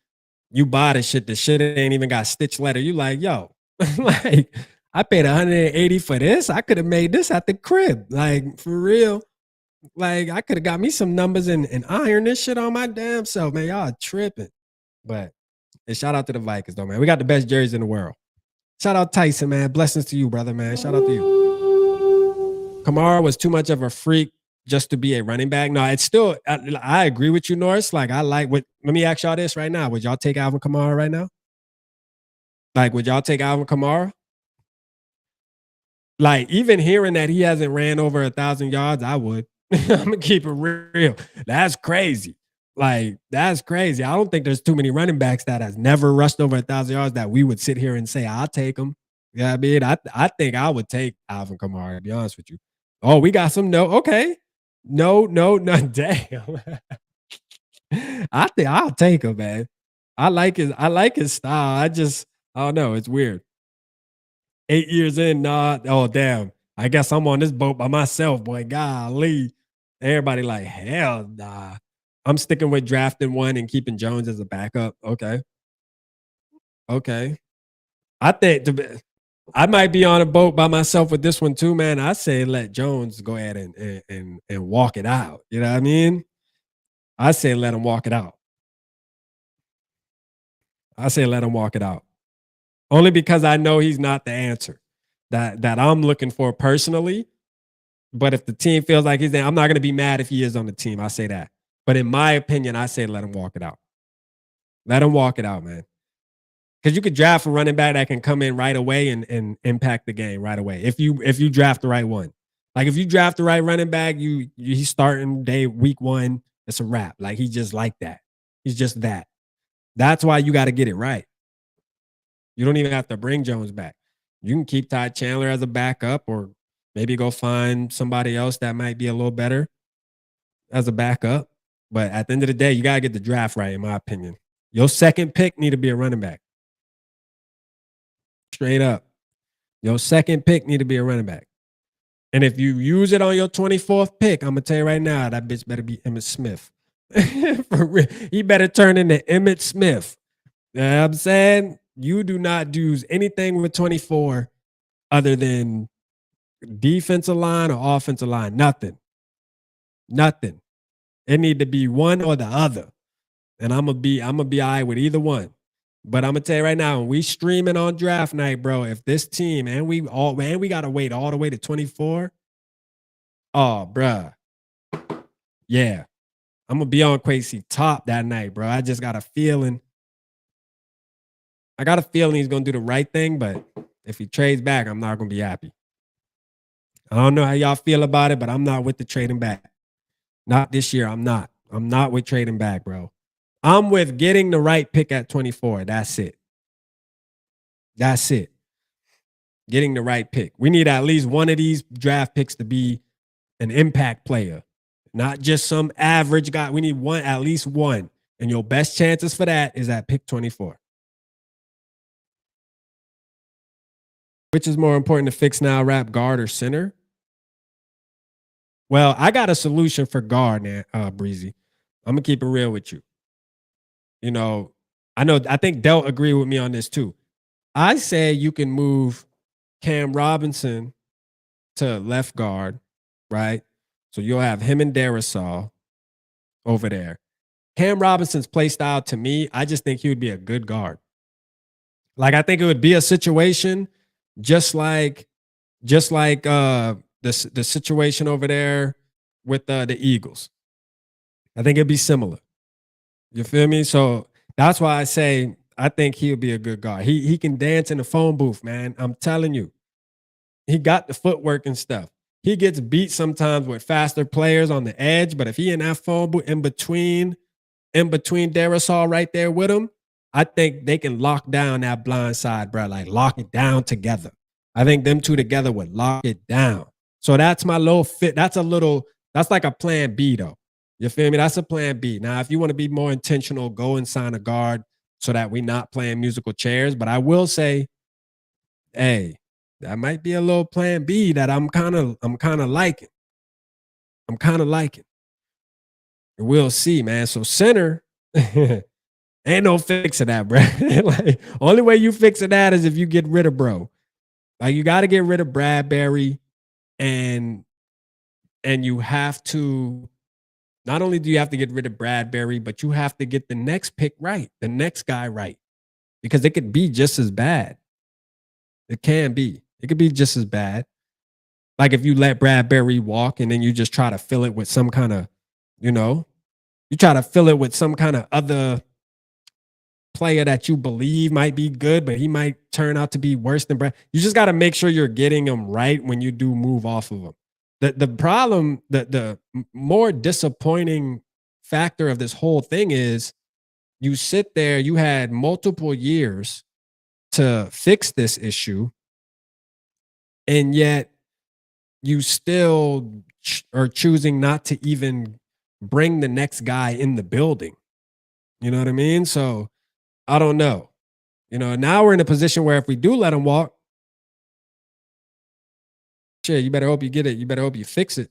S2: You buy the shit ain't even got stitch letter. You like, yo, like I paid 180 for this. I could have made this at the crib. Like for real. Like I could have got me some numbers and iron this shit on my damn self, man. Y'all tripping. But shout out to the Vikings though, man. We got the best jerseys in the world. Shout out Tyson, man. Blessings to you, brother, man. Shout out to you. Kamara was too much of a freak just to be a running back. No, it's still, I agree with you, Norris. Like I like what, let me ask y'all this right now. Would y'all take Alvin Kamara right now? Like, would y'all take Alvin Kamara? Like even hearing that he hasn't ran over 1,000 yards, I would. I'm gonna keep it real. That's crazy. Like, that's crazy. I don't think there's too many running backs that has never rushed over 1,000 yards that we would sit here and say, I'll take them. You know what I mean? I think I would take Alvin Kamara, to be honest with you. Oh, we got some no. Okay. No, damn. I think I'll take him, man. I like his style. I don't know. It's weird. 8 years in, nah. Oh, damn. I guess I'm on this boat by myself, boy. Golly. Everybody like, hell nah. I'm sticking with drafting one and keeping Jones as a backup. Okay. Okay. I think I might be on a boat by myself with this one too, man. I say let Jones go ahead and walk it out. You know what I mean? I say let him walk it out. I say let him walk it out. Only because I know he's not the answer that I'm looking for personally. But if the team feels like he's there, I'm not going to be mad if he is on the team. I say that. But in my opinion, I say let him walk it out. Let him walk it out, man. Because you could draft a running back that can come in right away and impact the game right away. If you draft the right one. Like if you draft the right running back, he's starting week 1, it's a wrap. Like he's just like that. He's just that. That's why you got to get it right. You don't even have to bring Jones back. You can keep Ty Chandler as a backup or maybe go find somebody else that might be a little better as a backup. But at the end of the day, you got to get the draft right, in my opinion. Your second pick need to be a running back. Straight up. Your second pick need to be a running back. And if you use it on your 24th pick, I'm going to tell you right now, that bitch better be Emmitt Smith. For real. He better turn into Emmitt Smith. You know what I'm saying? You do not use anything with 24 other than defensive line or offensive line. Nothing. It need to be one or the other. And I'm gonna be all right with either one. But I'm gonna tell you right now, when we streaming on draft night, bro, if this team and we gotta wait all the way to 24. Oh, bruh. Yeah. I'm gonna be on Quasi top that night, bro. I just got a feeling. I got a feeling he's gonna do the right thing, but if he trades back, I'm not gonna be happy. I don't know how y'all feel about it, but I'm not with the trading back. Not this year. I'm not. I'm not with trading back, bro. I'm with getting the right pick at 24. That's it. That's it. Getting the right pick. We need at least one of these draft picks to be an impact player, not just some average guy. We need one, at least one. And your best chances for that is at pick 24. Which is more important to fix now, rap guard or center? Well, I got a solution for guard, Breezy. I'm going to keep it real with you. You know, I think Del agree with me on this too. I say you can move Cam Robinson to left guard, right? So you'll have him and Darisaw over there. Cam Robinson's play style, to me, I just think he would be a good guard. Like, I think it would be a situation just like the situation over there with the Eagles. I think it'd be similar. You feel me? So that's why I say I think he'll be a good guard. He can dance in the phone booth, man. I'm telling you. He got the footwork and stuff. He gets beat sometimes with faster players on the edge, but if he in that phone booth in between Darisaw right there with him, I think they can lock down that blind side, bro. Like lock it down together. I think them two together would lock it down. So that's my little fit. That's like a plan B though. You feel me? That's a plan B. Now, if you want to be more intentional, go and sign a guard so that we're not playing musical chairs. But I will say, hey, that might be a little plan B that I'm kind of liking. I'm kind of liking. We'll see, man. So center, ain't no fixing that, bro. Like, only way you fixing that is if you get rid of bro. Like you got to get rid of Bradbury, and you have to. Not only do you have to get rid of Bradbury, but you have to get the next pick right, the next guy right, because it could be just as bad. It can be. It could be just as bad. Like if you let Bradbury walk and then you just try to fill it with some kind of, you try to fill it with some kind of other player that you believe might be good, but he might turn out to be worse than Brad. You just got to make sure you're getting him right when you do move off of him. The problem, the more disappointing factor of this whole thing is you sit there, you had multiple years to fix this issue, and yet you still are choosing not to even bring the next guy in the building. You know what I mean? So I don't know. Now we're in a position where if we do let him walk, shit, you better hope you get it. You better hope you fix it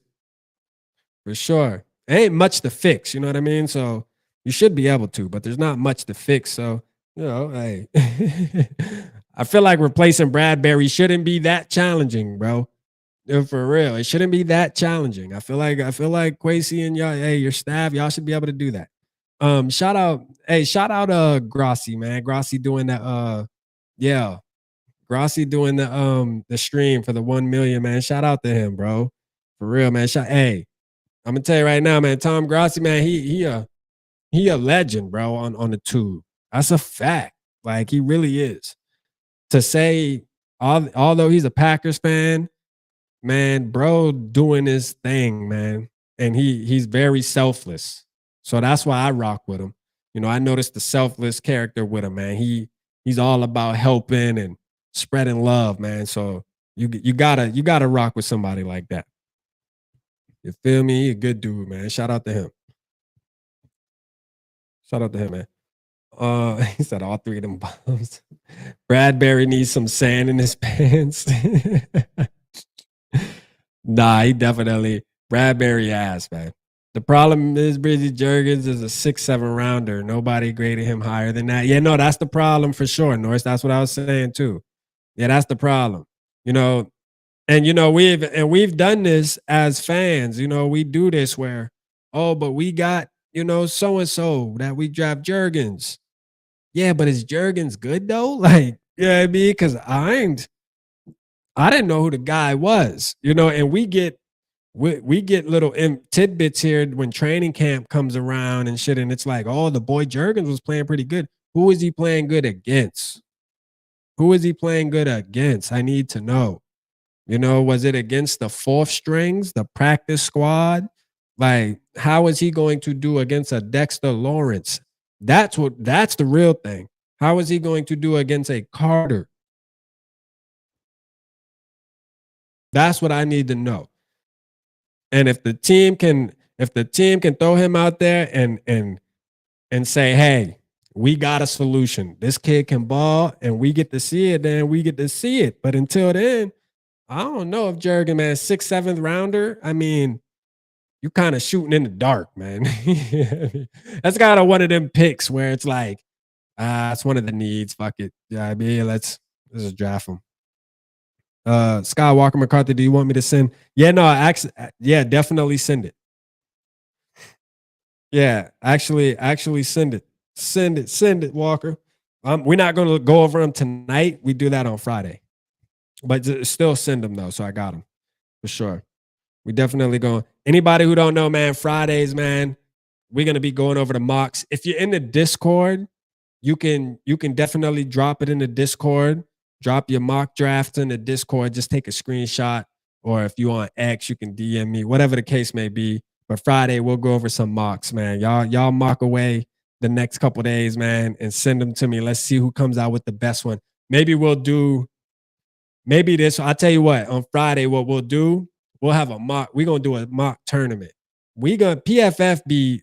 S2: for sure. There ain't much to fix. You know what I mean? So you should be able to, but there's not much to fix. So, hey, I feel like replacing Bradbury shouldn't be that challenging, bro. For real, it shouldn't be that challenging. I feel like Kwesi and y'all, hey, your staff, y'all should be able to do that. Shout out Grossi, man. Grossi doing that yeah. Grossi doing the stream for the 1 million, man. Shout out to him, bro. For real, man. Hey, I'm gonna tell you right now, man. Tom Grossi, man, he a legend, bro, on the tube. That's a fact. Like, he really is. To say, although he's a Packers fan, man, bro, doing his thing, man, and he's very selfless. So that's why I rock with him. I noticed the selfless character with him, man. He's all about helping and spreading love, man. So you gotta rock with somebody like that. You feel me? He a good dude, man. Shout out to him. Shout out to him, man. He said all three of them bombs. Bradbury needs some sand in his pants. Nah, he definitely Bradbury ass, man. The problem is Bridget Jurgens is a 6-7 rounder. Nobody graded him higher than that. Yeah, no, that's the problem for sure, Norris. That's what I was saying too. Yeah, that's the problem. And we've done this as fans. We do this where, but we got, so and so that we draft Jurgens. Yeah, but is Jurgens good though? Like, yeah, I mean, because I didn't know who the guy was, and we get little tidbits here when training camp comes around and shit, and it's like, the boy Jurgens was playing pretty good. Who is he playing good against? Who is he playing good against? I need to know. Was it against the fourth strings, the practice squad? Like, how is he going to do against a Dexter Lawrence? That's the real thing. How is he going to do against a Carter? That's what I need to know. And if the team can throw him out there and say, hey, we got a solution. This kid can ball and we get to see it, then we get to see it. But until then, I don't know if Jurgen, man, 6th, 7th rounder. I mean, you kind of shooting in the dark, man. That's kind of one of them picks where it's like, it's one of the needs. Fuck it. Yeah, I mean, let's just draft him. Skywalker McCarthy, do you want me to send? Yeah, no, actually, yeah, definitely send it. Yeah, actually send it. Send it, Walker. We're not going to go over them tonight. We do that on Friday. But still send them though, so I got them for sure. We definitely going. Anybody who don't know, man, Fridays, man, we're gonna be going over the mocks. If you're in the Discord, you can definitely drop it in the Discord. Drop your mock drafts in the Discord. Just take a screenshot, or if you on X, you can DM me. Whatever the case may be. But Friday, we'll go over some mocks, man. Y'all mock away the next couple days, man, and send them to me. Let's see who comes out with the best one. Maybe we'll do. Maybe this, I'll tell you what, on Friday, what we'll do, we'll have a mock, we're going to do a mock tournament. We going to PFF be,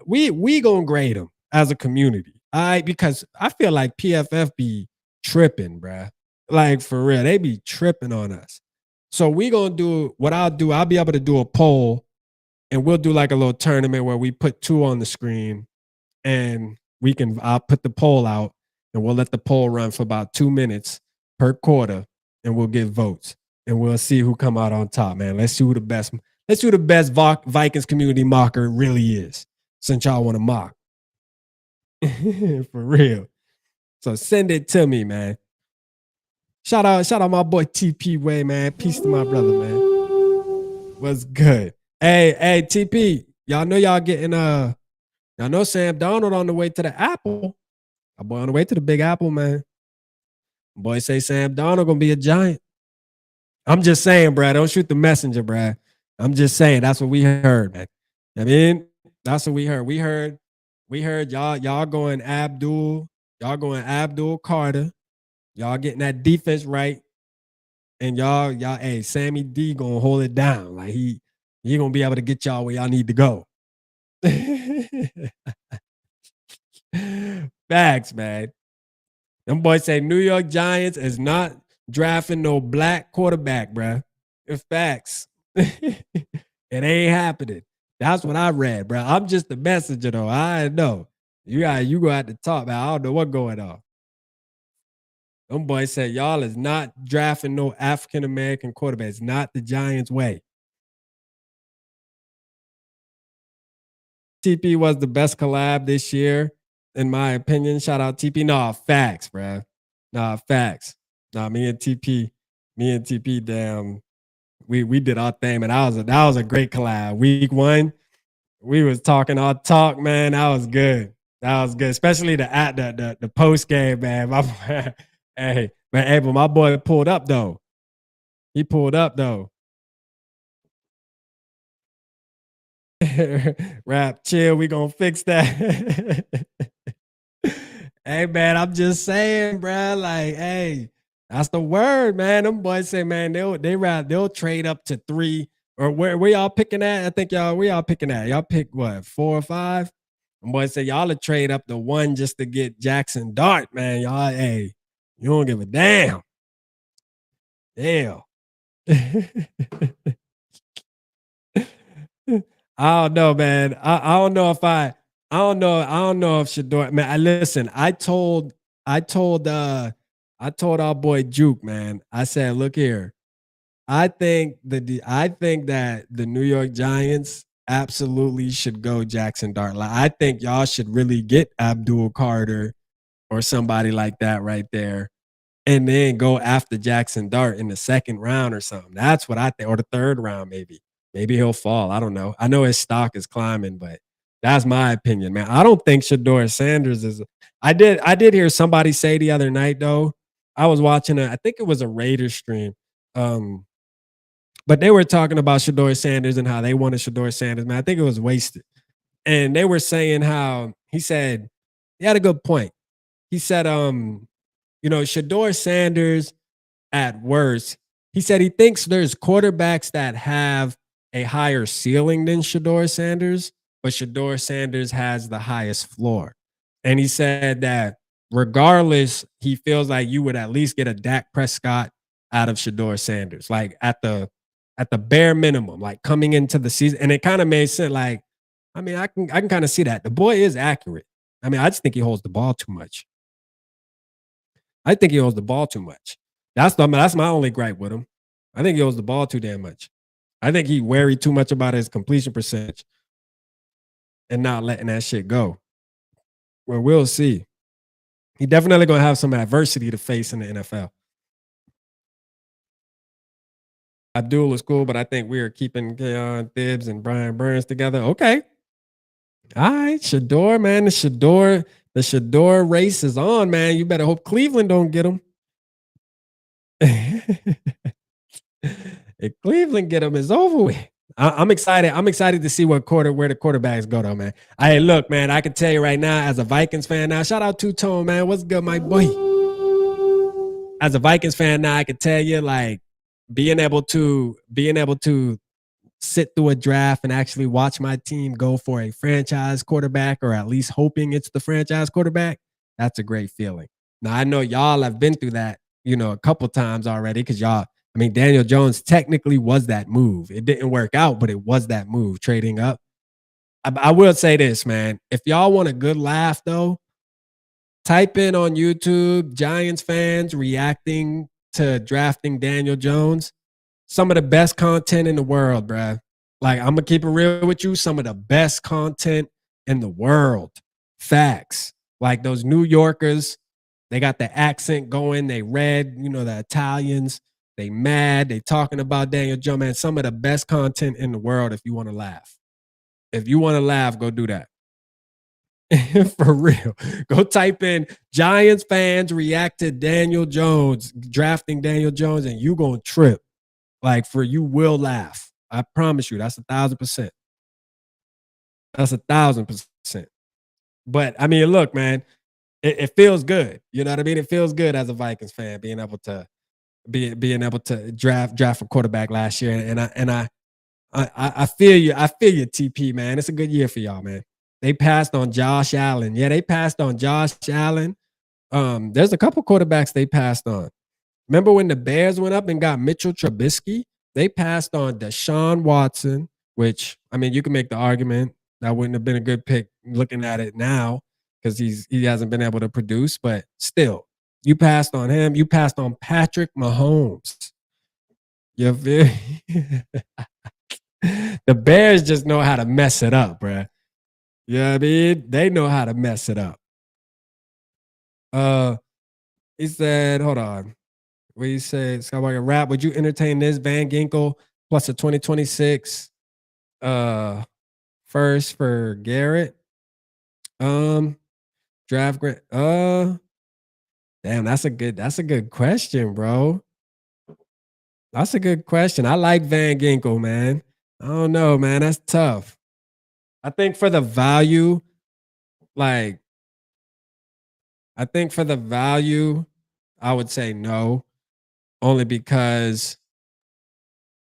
S2: we going to grade them as a community. All right, because I feel like PFF be tripping, bruh. Like, for real, they be tripping on us. So we going to do, what I'll do, I'll be able to do a poll, and we'll do like a little tournament where we put 2 on the screen, and I'll put the poll out, and we'll let the poll run for about 2 minutes per quarter, and we'll get votes, and we'll see who come out on top, man. Let's see who the best Vikings community mocker really is, since y'all want to mock. For real. So send it to me, man. Shout out my boy TP Way, man. Peace to my brother, man. What's good? Hey, TP. Y'all know y'all getting y'all know Sam Darnold on the way to the Apple. My boy on the way to the Big Apple, man. Boy say Sam Darnold gonna be a giant. I'm just saying, bruh. Don't shoot the messenger, bruh. I'm just saying. That's what we heard, man. I mean, that's what we heard. We heard y'all going Abdul. Y'all going Abdul Carter. Y'all getting that defense right. And hey, Sammy D gonna hold it down. Like he gonna be able to get y'all where y'all need to go. Facts, man. Them boys say New York Giants is not drafting no black quarterback, bruh. It's facts. It ain't happening. That's what I read, bro. I'm just the messenger, though. I know. You go out to talk, man. I don't know what's going on. Them boys said y'all is not drafting no African American quarterback. It's not the Giants' way. TP was the best collab this year, in my opinion. Shout out TP. Nah, facts, bro. Nah, facts. Nah, me and TP, damn, we did our thing, and that was a great collab. Week 1, we was talking our talk, man. That was good. That was good, especially the post game, man. Hey, but my boy pulled up though. He pulled up though. Rap, chill. We gonna fix that. Hey, man, I'm just saying, bro. Like, hey, that's the word, man. Them boys say, man, they'll trade up to 3. Or where y'all picking at? I think where y'all picking at? Y'all pick what, 4 or 5? Them boys say y'all will trade up to 1 just to get Jackson Dart, man. Y'all, hey, you don't give a damn. Damn. I don't know, man. I don't know if I don't know if Shador, man. Listen, I told our boy Juke, man. I said, look here. I think that the New York Giants absolutely should go Jackson Dart. Like, I think y'all should really get Abdul Carter or somebody like that right there, and then go after Jackson Dart in the 2nd round or something. That's what I think, or the 3rd round maybe. Maybe he'll fall. I don't know. I know his stock is climbing, but that's my opinion, man. I don't think Shador Sanders is. I did hear somebody say the other night though. I was watching I think it was a Raiders stream. But they were talking about Shador Sanders and how they wanted Shador Sanders, man. I think it was wasted. And they were saying how he said he had a good point. He said, Shador Sanders at worst, he said he thinks there's quarterbacks that have a higher ceiling than Shador Sanders, but Shador Sanders has the highest floor. And he said that regardless, he feels like you would at least get a Dak Prescott out of Shador Sanders, like at the bare minimum, like coming into the season. And it kind of made sense. Like, I mean, I can kind of see that. The boy is accurate. I mean, I just think he holds the ball too much. That's my only gripe with him. I think he holds the ball too damn much. I think he worried too much about his completion percentage and not letting that shit go. Well, we'll see. He definitely going to have some adversity to face in the NFL. Abdul is cool, but I think we are keeping Keon Thibs and Brian Burns together. Okay. All right, Shador, man. The Shador race is on, man. You better hope Cleveland don't get him. If Cleveland get him, it's over with. I'm excited. I'm excited to see where the quarterbacks go, though, man. Hey, look, man, I can tell you right now, as a Vikings fan now, shout out Two-Tone, man. What's good, my boy? As a Vikings fan now, I can tell you, like, being able to sit through a draft and actually watch my team go for a franchise quarterback, or at least hoping it's the franchise quarterback, that's a great feeling. Now, I know y'all have been through that, a couple times already, because Daniel Jones technically was that move. It didn't work out, but it was that move, trading up. I will say this, man. If y'all want a good laugh, though, type in on YouTube, Giants fans reacting to drafting Daniel Jones. Some of the best content in the world, bruh. Like, I'm going to keep it real with you. Some of the best content in the world. Facts. Like those New Yorkers, they got the accent going. They red, the Italians. They mad. They talking about Daniel Jones, man. Some of the best content in the world if you want to laugh. If you want to laugh, go do that. For real. Go type in Giants fans react to Daniel Jones, drafting Daniel Jones, and you going to trip. Like, you will laugh. I promise you, that's 1,000%. That's 1,000%. But I mean, look, man, it feels good. You know what I mean? It feels good as a Vikings fan being able to draft a quarterback last year. And I feel you. I feel you, TP, man. It's a good year for y'all, man. They passed on Josh Allen. Yeah, they passed on Josh Allen. There's a couple quarterbacks they passed on. Remember when the Bears went up and got Mitchell Trubisky? They passed on Deshaun Watson, which, I mean, you can make the argument that wouldn't have been a good pick looking at it now because he hasn't been able to produce, but still, you passed on him. You passed on Patrick Mahomes. You feel? The Bears just know how to mess it up, bruh. You know what I mean? They know how to mess it up. He said, hold on. What you say, Skywalker Rap? Would you entertain this Van Ginkel plus a 2026 first for Garrett? Draft grant. Damn, that's a good question, bro. That's a good question. I like Van Ginkel, man. I don't know, man. That's tough. I think for the value, I would say no. Only because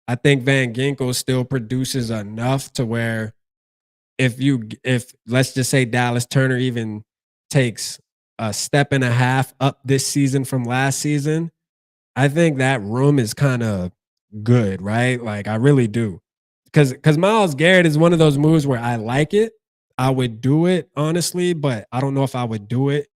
S2: I think Van Ginkel still produces enough to where if let's just say Dallas Turner even takes a step and a half up this season from last season, I think that room is kind of good, right? Like I really do. Because Myles Garrett is one of those moves where I like it. I would do it, honestly, but I don't know if I would do it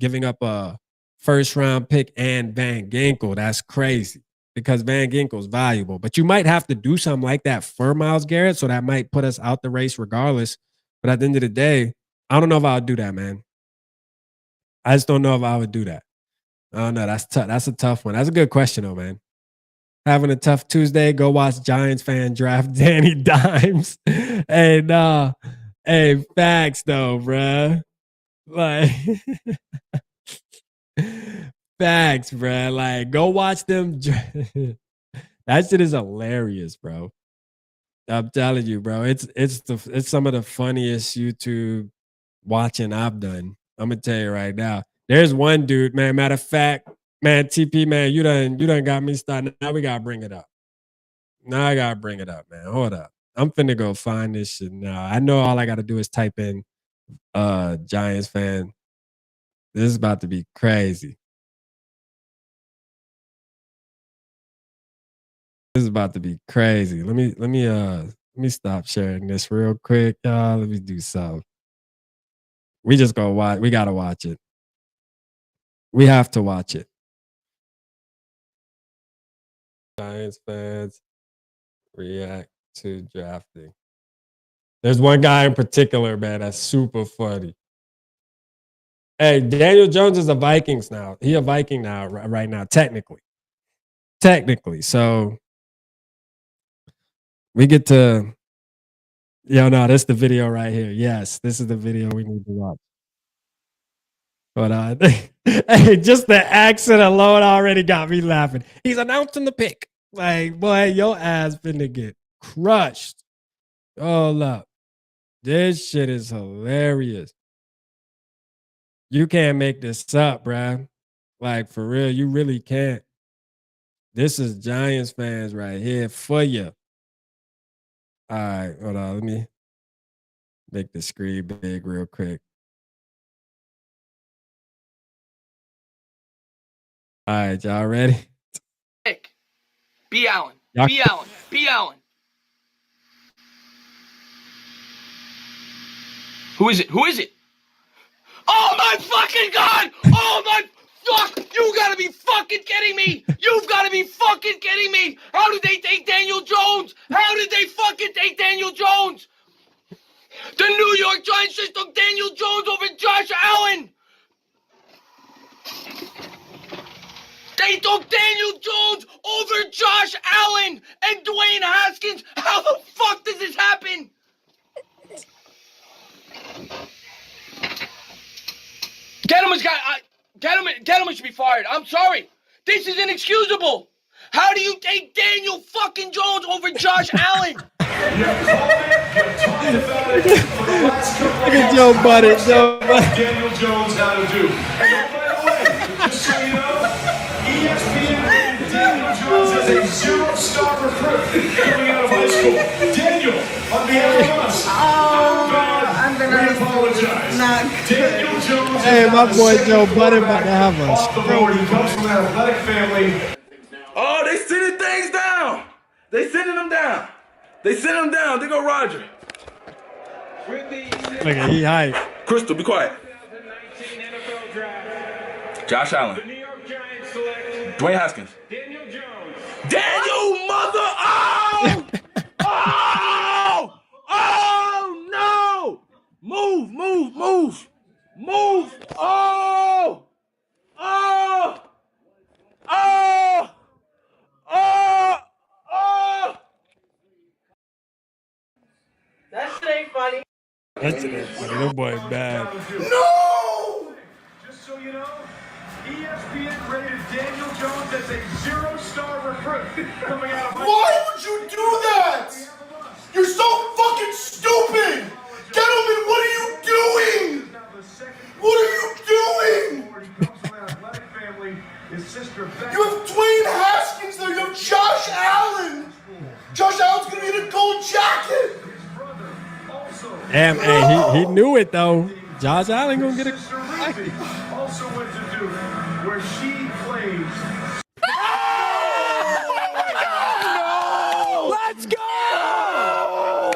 S2: giving up a first round pick and Van Ginkel. That's crazy because Van Ginkel's valuable. But you might have to do something like that for Myles Garrett, so that might put us out the race regardless. But at the end of the day, I don't know if I would do that, man. I just don't know if I would do that. I don't know. That's tough. That's a tough one. That's a good question, though, man. Having a tough Tuesday, go watch Giants fan draft Danny Dimes. And hey, facts though, bruh. Like facts, bruh. Like, go watch them. That shit is hilarious, bro. I'm telling you, bro. It's some of the funniest YouTube watching I've done. I'm gonna tell you right now. There's one dude, man. Matter of fact, man, TP, man, you done got me started. Now we gotta bring it up. Now I gotta bring it up, man. Hold up. I'm finna go find this shit now. I know all I gotta do is type in Giants fan. This is about to be crazy. This is about to be crazy. Let me stop sharing this real quick, y'all. Let me do something. We just gonna watch. We gotta watch it. We have to watch it. Giants fans react to drafting. There's one guy in particular, man, that's super funny. Hey, Daniel Jones is a Vikings now. He a Viking now, right now, technically. So we get to, no, this is the video right here. Yes, this is the video we need to watch. But hey, just the accent alone already got me laughing. He's announcing the pick. Like, boy, your ass finna get crushed. Hold up. This shit is hilarious. You can't make this up, bruh. Like, for real, you really can't. This is Giants fans right here for you. All right, hold on. Let me make the screen big real quick. All right, y'all ready?
S4: B. Allen. B. Allen. Who is it? Oh my fucking God! Oh my fuck! You gotta be fucking kidding me! You've gotta be fucking kidding me! How did they take Daniel Jones? How did they fucking take Daniel Jones? The New York Giants just took Daniel Jones over Josh Allen! They took Daniel Jones over Josh Allen and Dwayne Haskins! How the fuck does this happen? Gettleman should be fired. I'm sorry. This is inexcusable. How do you take Daniel fucking Jones over Josh Allen?
S2: Look at Joe Budden. Joe Budden.
S3: Daniel Jones how to do. And by the way, just so you know, ESPN rated Daniel Jones as a 0-star recruit coming out of high school. Daniel, on behalf of us, we apologize. Daniel Jones.
S2: Hey, my boy Joe Budden about to have us.
S3: Off the board. He comes from an athletic family.
S5: Oh, they sending things down. They sending them down. They send them down. They go Roger.
S2: Look at he hype.
S5: Crystal, be quiet. Josh Allen. Dwayne Haskins. Daniel mother. Oh! Oh! Oh no! Move, move, move. Move. Oh! Oh! Oh! Oh! Oh!
S4: That shit ain't funny.
S2: That's it. Little boy bad.
S3: No! Just so you know, ESPN rated Daniel Jones as a 0-star recruit coming out of high school. Why would you do that? You're so fucking stupid! Gentlemen, what are you doing? What are you doing? You have Dwayne Haskins there. You have Josh Allen. Josh Allen's gonna be in a gold jacket.
S2: Damn, hey, he knew it though. Josh Allen gonna get it.
S3: Also went to Duke, where she plays.
S2: Let's go!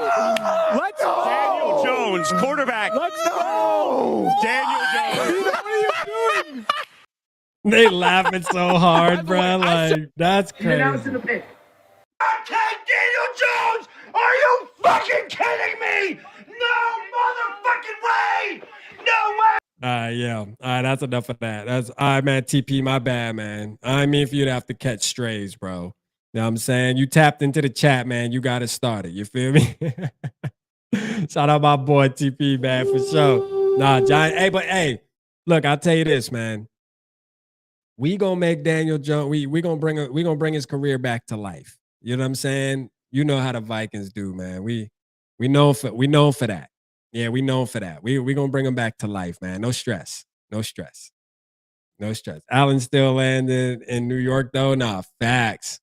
S2: Let's go!
S6: Daniel Jones, quarterback.
S2: Let's go!
S6: Daniel Jones.
S2: What are you doing? They laughing so hard, bro. Like that's crazy.
S3: Okay, Daniel Jones, are you fucking kidding me? No motherfucking way! No way!
S2: Yeah. All right, that's enough of that. That's all right, man. TP, my bad, man. I mean for you to have to catch strays, bro. You know what I'm saying? You tapped into the chat, man. You got it started. You feel me? Shout out my boy TP, man, for sure. Nah, Giant. Hey, but hey, look, I'll tell you this, man. We gonna make Daniel Jones. We gonna bring his career back to life. You know what I'm saying? You know how the Vikings do, man. We know for that. Yeah, we know for that. We gonna bring him back to life, man. No stress. No stress. No stress. Allen still landed in New York though. Nah, facts.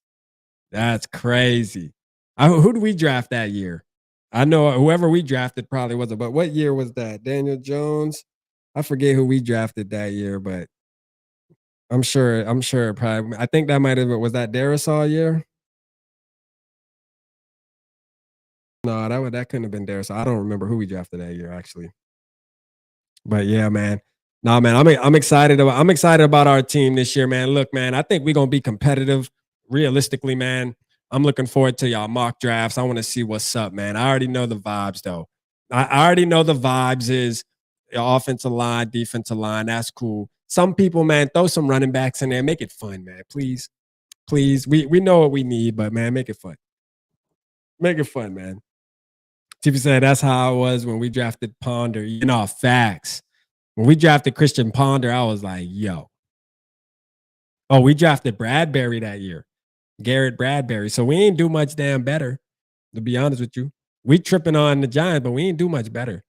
S2: That's crazy. Who did we draft that year? I know whoever we drafted probably wasn't, but what year was that? Daniel Jones? I forget who we drafted that year, but I'm sure probably. I think that might have was that Darisaw year. No, that couldn't have been Darisaw. I don't remember who we drafted that year actually. But yeah, man. Nah, man, I'm excited about our team this year, man. Look, man, I think we're gonna be competitive. Realistically, man, I'm looking forward to y'all mock drafts. I want to see what's up, man. I already know the vibes, though. I already know the vibes is offensive line, defensive line. That's cool. Some people, man, throw some running backs in there. Make it fun, man. Please. Please. We know what we need, but, man, make it fun. Make it fun, man. TP said that's how it was when we drafted Ponder. You know, facts. When we drafted Christian Ponder, I was like, yo. Oh, we drafted Bradbury that year. Garrett Bradbury. So we ain't do much damn better, to be honest with you. We tripping on the Giants, but we ain't do much better.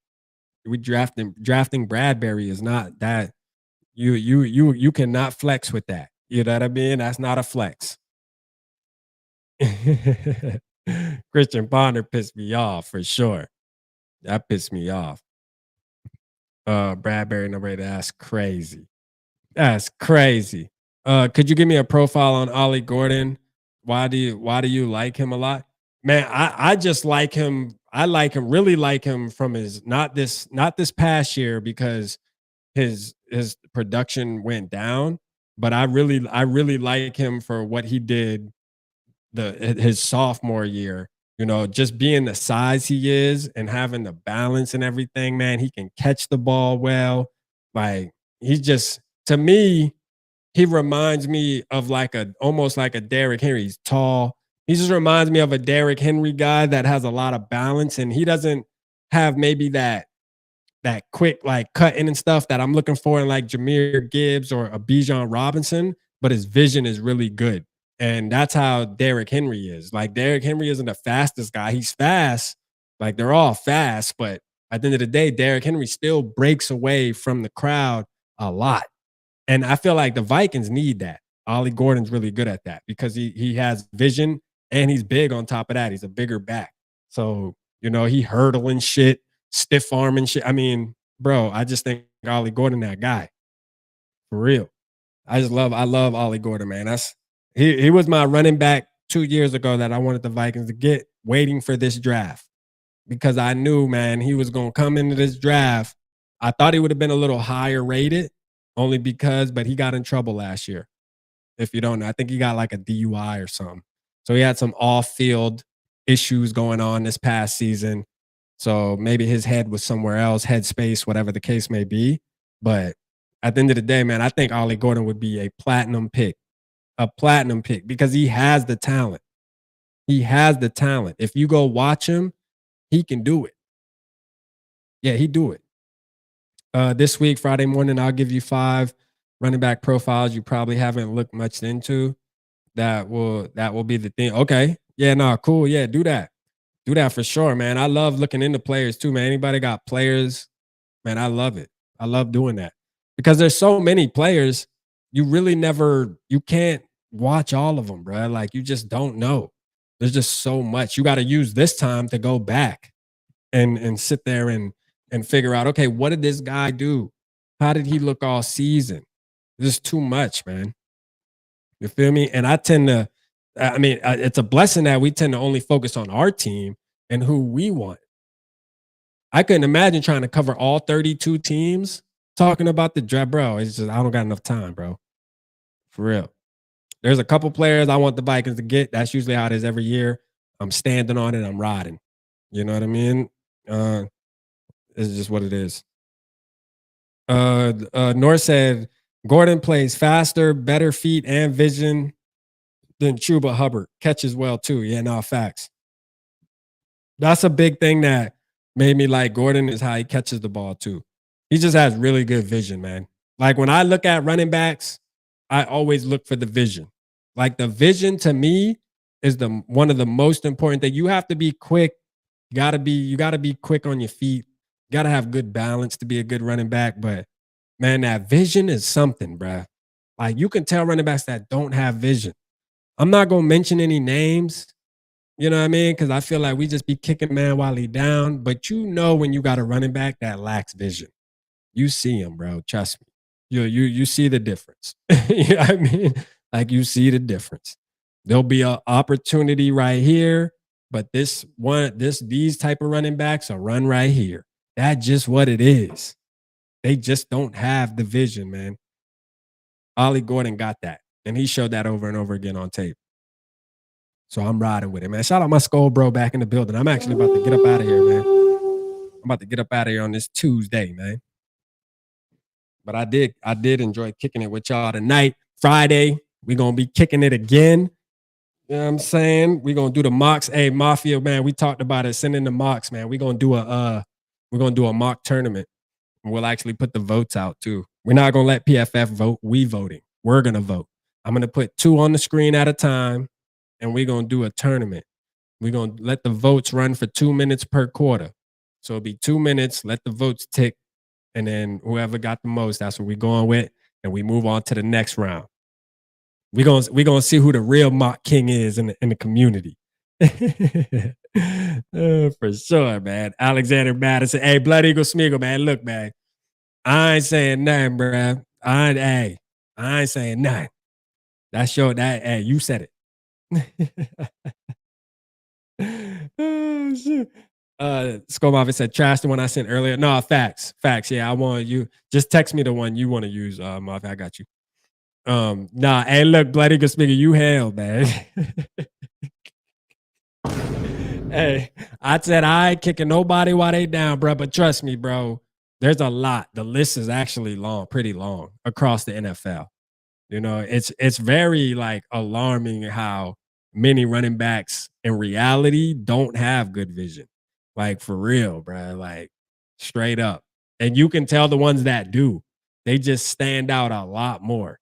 S2: We drafting Bradbury is not that. You cannot flex with that. You know what I mean? That's not a flex. Christian Ponder pissed me off for sure. That pissed me off. Bradbury number 8. That's crazy. That's crazy. Could you give me a profile on Ollie Gordon? Why do you like him a lot? Man, I just like him. I really like him from his not this past year because his production went down, but I really like him for what he did his sophomore year. You know, just being the size he is and having the balance and everything, man. He can catch the ball well. Like he's just, to me, he reminds me of almost like a Derrick Henry. He's tall. He just reminds me of a Derrick Henry guy that has a lot of balance, and he doesn't have maybe that quick like cutting and stuff that I'm looking for in like Jahmyr Gibbs or a Bijan Robinson, but his vision is really good. And that's how Derrick Henry is. Like, Derrick Henry isn't the fastest guy. He's fast. Like, they're all fast, but at the end of the day, Derrick Henry still breaks away from the crowd a lot. And I feel like the Vikings need that. Ollie Gordon's really good at that because he has vision and he's big on top of that. He's a bigger back. So, he hurdling shit, stiff arming shit. I mean, bro, I just think Ollie Gordon that guy. For real. I love Ollie Gordon, man. He was my running back 2 years ago that I wanted the Vikings to get, waiting for this draft. Because I knew, man, he was going to come into this draft. I thought he would have been a little higher rated but he got in trouble last year. If you don't know, I think he got like a DUI or something. So he had some off-field issues going on this past season. So maybe his head was somewhere else, headspace, whatever the case may be. But at the end of the day, man, I think Ollie Gordon would be a platinum pick because he has the talent. He has the talent. If you go watch him, he can do it. Yeah, he do it. This week, Friday morning, I'll give you 5 running back profiles you probably haven't looked much into. That will be the thing. Okay. Yeah, no, cool. Yeah, do that. Do that for sure, man. I love looking into players too, man. Anybody got players? Man, I love it. I love doing that. Because there's so many players, you can't watch all of them, bro. Like, you just don't know. There's just so much. You got to use this time to go back and sit there and figure out, okay, what did this guy do? How did he look all season? There's too much, man. You feel me? And it's a blessing that we tend to only focus on our team and who we want. I couldn't imagine trying to cover all 32 teams talking about the draft, bro. It's just, I don't got enough time, bro. For real. There's a couple players I want the Vikings to get. That's usually how it is every year. I'm standing on it. I'm riding. You know what I mean? It's just what it is. North said, Gordon plays faster, better feet and vision than Chuba Hubbard. Catches well too. Yeah, no, facts. That's a big thing that made me like Gordon is how he catches the ball too. He just has really good vision, man. Like, when I look at running backs, I always look for the vision. Like, the vision to me is one of the most important things. You have to be quick. You gotta be quick on your feet. You gotta have good balance to be a good running back. But man, that vision is something, bruh. Like, you can tell running backs that don't have vision. I'm not gonna mention any names, you know what I mean? Because I feel like we just be kicking man while he down. But when you got a running back that lacks vision, you see him, bro. Trust me. You see the difference. You know what I mean? Like, you see the difference. There'll be an opportunity right here, but these type of running backs are run right here. That's just what it is. They just don't have the vision, man. Ollie Gordon got that, and he showed that over and over again on tape. So I'm riding with it, man. Shout out my Skol bro back in the building. I'm actually about to get up out of here, man. I'm about to get up out of here on this Tuesday, man. But I did enjoy kicking it with y'all tonight. Friday, we're going to be kicking it again. You know what I'm saying? We're going to do the mocks. Hey, Mafia, man, we talked about it. Send in the mocks, man. We're going to do a mock tournament. And we'll actually put the votes out too. We're not going to let PFF vote. We voting. We're going to vote. I'm going to put 2 on the screen at a time, and we're going to do a tournament. We're going to let the votes run for 2 minutes per quarter. So it'll be 2 minutes. Let the votes tick. And then whoever got the most, that's what we're going with. And we move on to the next round. We're gonna see who the real mock king is in the community. For sure, man. Alexander Madison. Hey, Blood Eagle Smeagol, man. Look, man. I ain't saying nothing, bro. I ain't saying nothing. Hey, you said it. Oh, shit. Skol Mafia said, trash the one I sent earlier. No, facts. Yeah, I want you. Just text me the one you want to use, Mafia. I got you. Nah, hey, look, Bloody Good Speaker, you hell, man. Hey, I said I ain't kicking nobody while they down, bro. But trust me, bro, there's a lot. The list is actually pretty long across the NFL. You know, it's very like alarming how many running backs in reality don't have good vision. Like, for real, bro. Like, straight up. And you can tell the ones that do, they just stand out a lot more.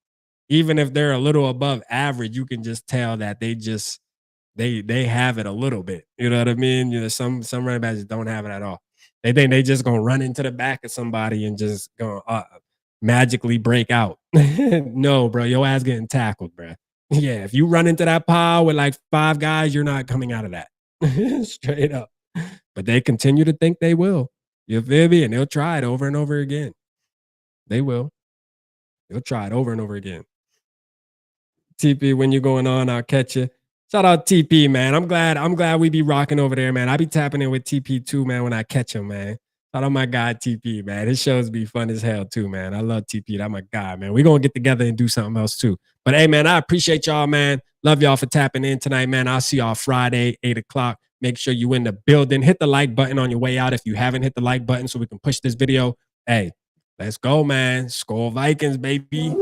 S2: even if they're a little above average, you can just tell that they have it a little bit. You know what I mean? You know, some running backs don't have it at all. They think they just gonna run into the back of somebody and just gonna magically break out. No, bro, your ass getting tackled, bro. Yeah, if you run into that pile with like 5 guys, you're not coming out of that. Straight up. But they continue to think they will. You feel me? And they'll try it over and over again. They will. They'll try it over and over again. TP, when you're going on, I'll catch you. Shout out TP, man. I'm glad we be rocking over there, man. I be tapping in with TP too, man, when I catch him, man. Shout out my guy TP, man. His shows be fun as hell too, man. I love TP. That's my guy, man. We're gonna get together and do something else too. But hey, man, I appreciate y'all, man. Love y'all for tapping in tonight, man. I'll see y'all Friday, 8 o'clock. Make sure you in the building. Hit the like button on your way out if you haven't hit the like button so we can push this video. Hey, let's go, man. Skol Vikings, baby.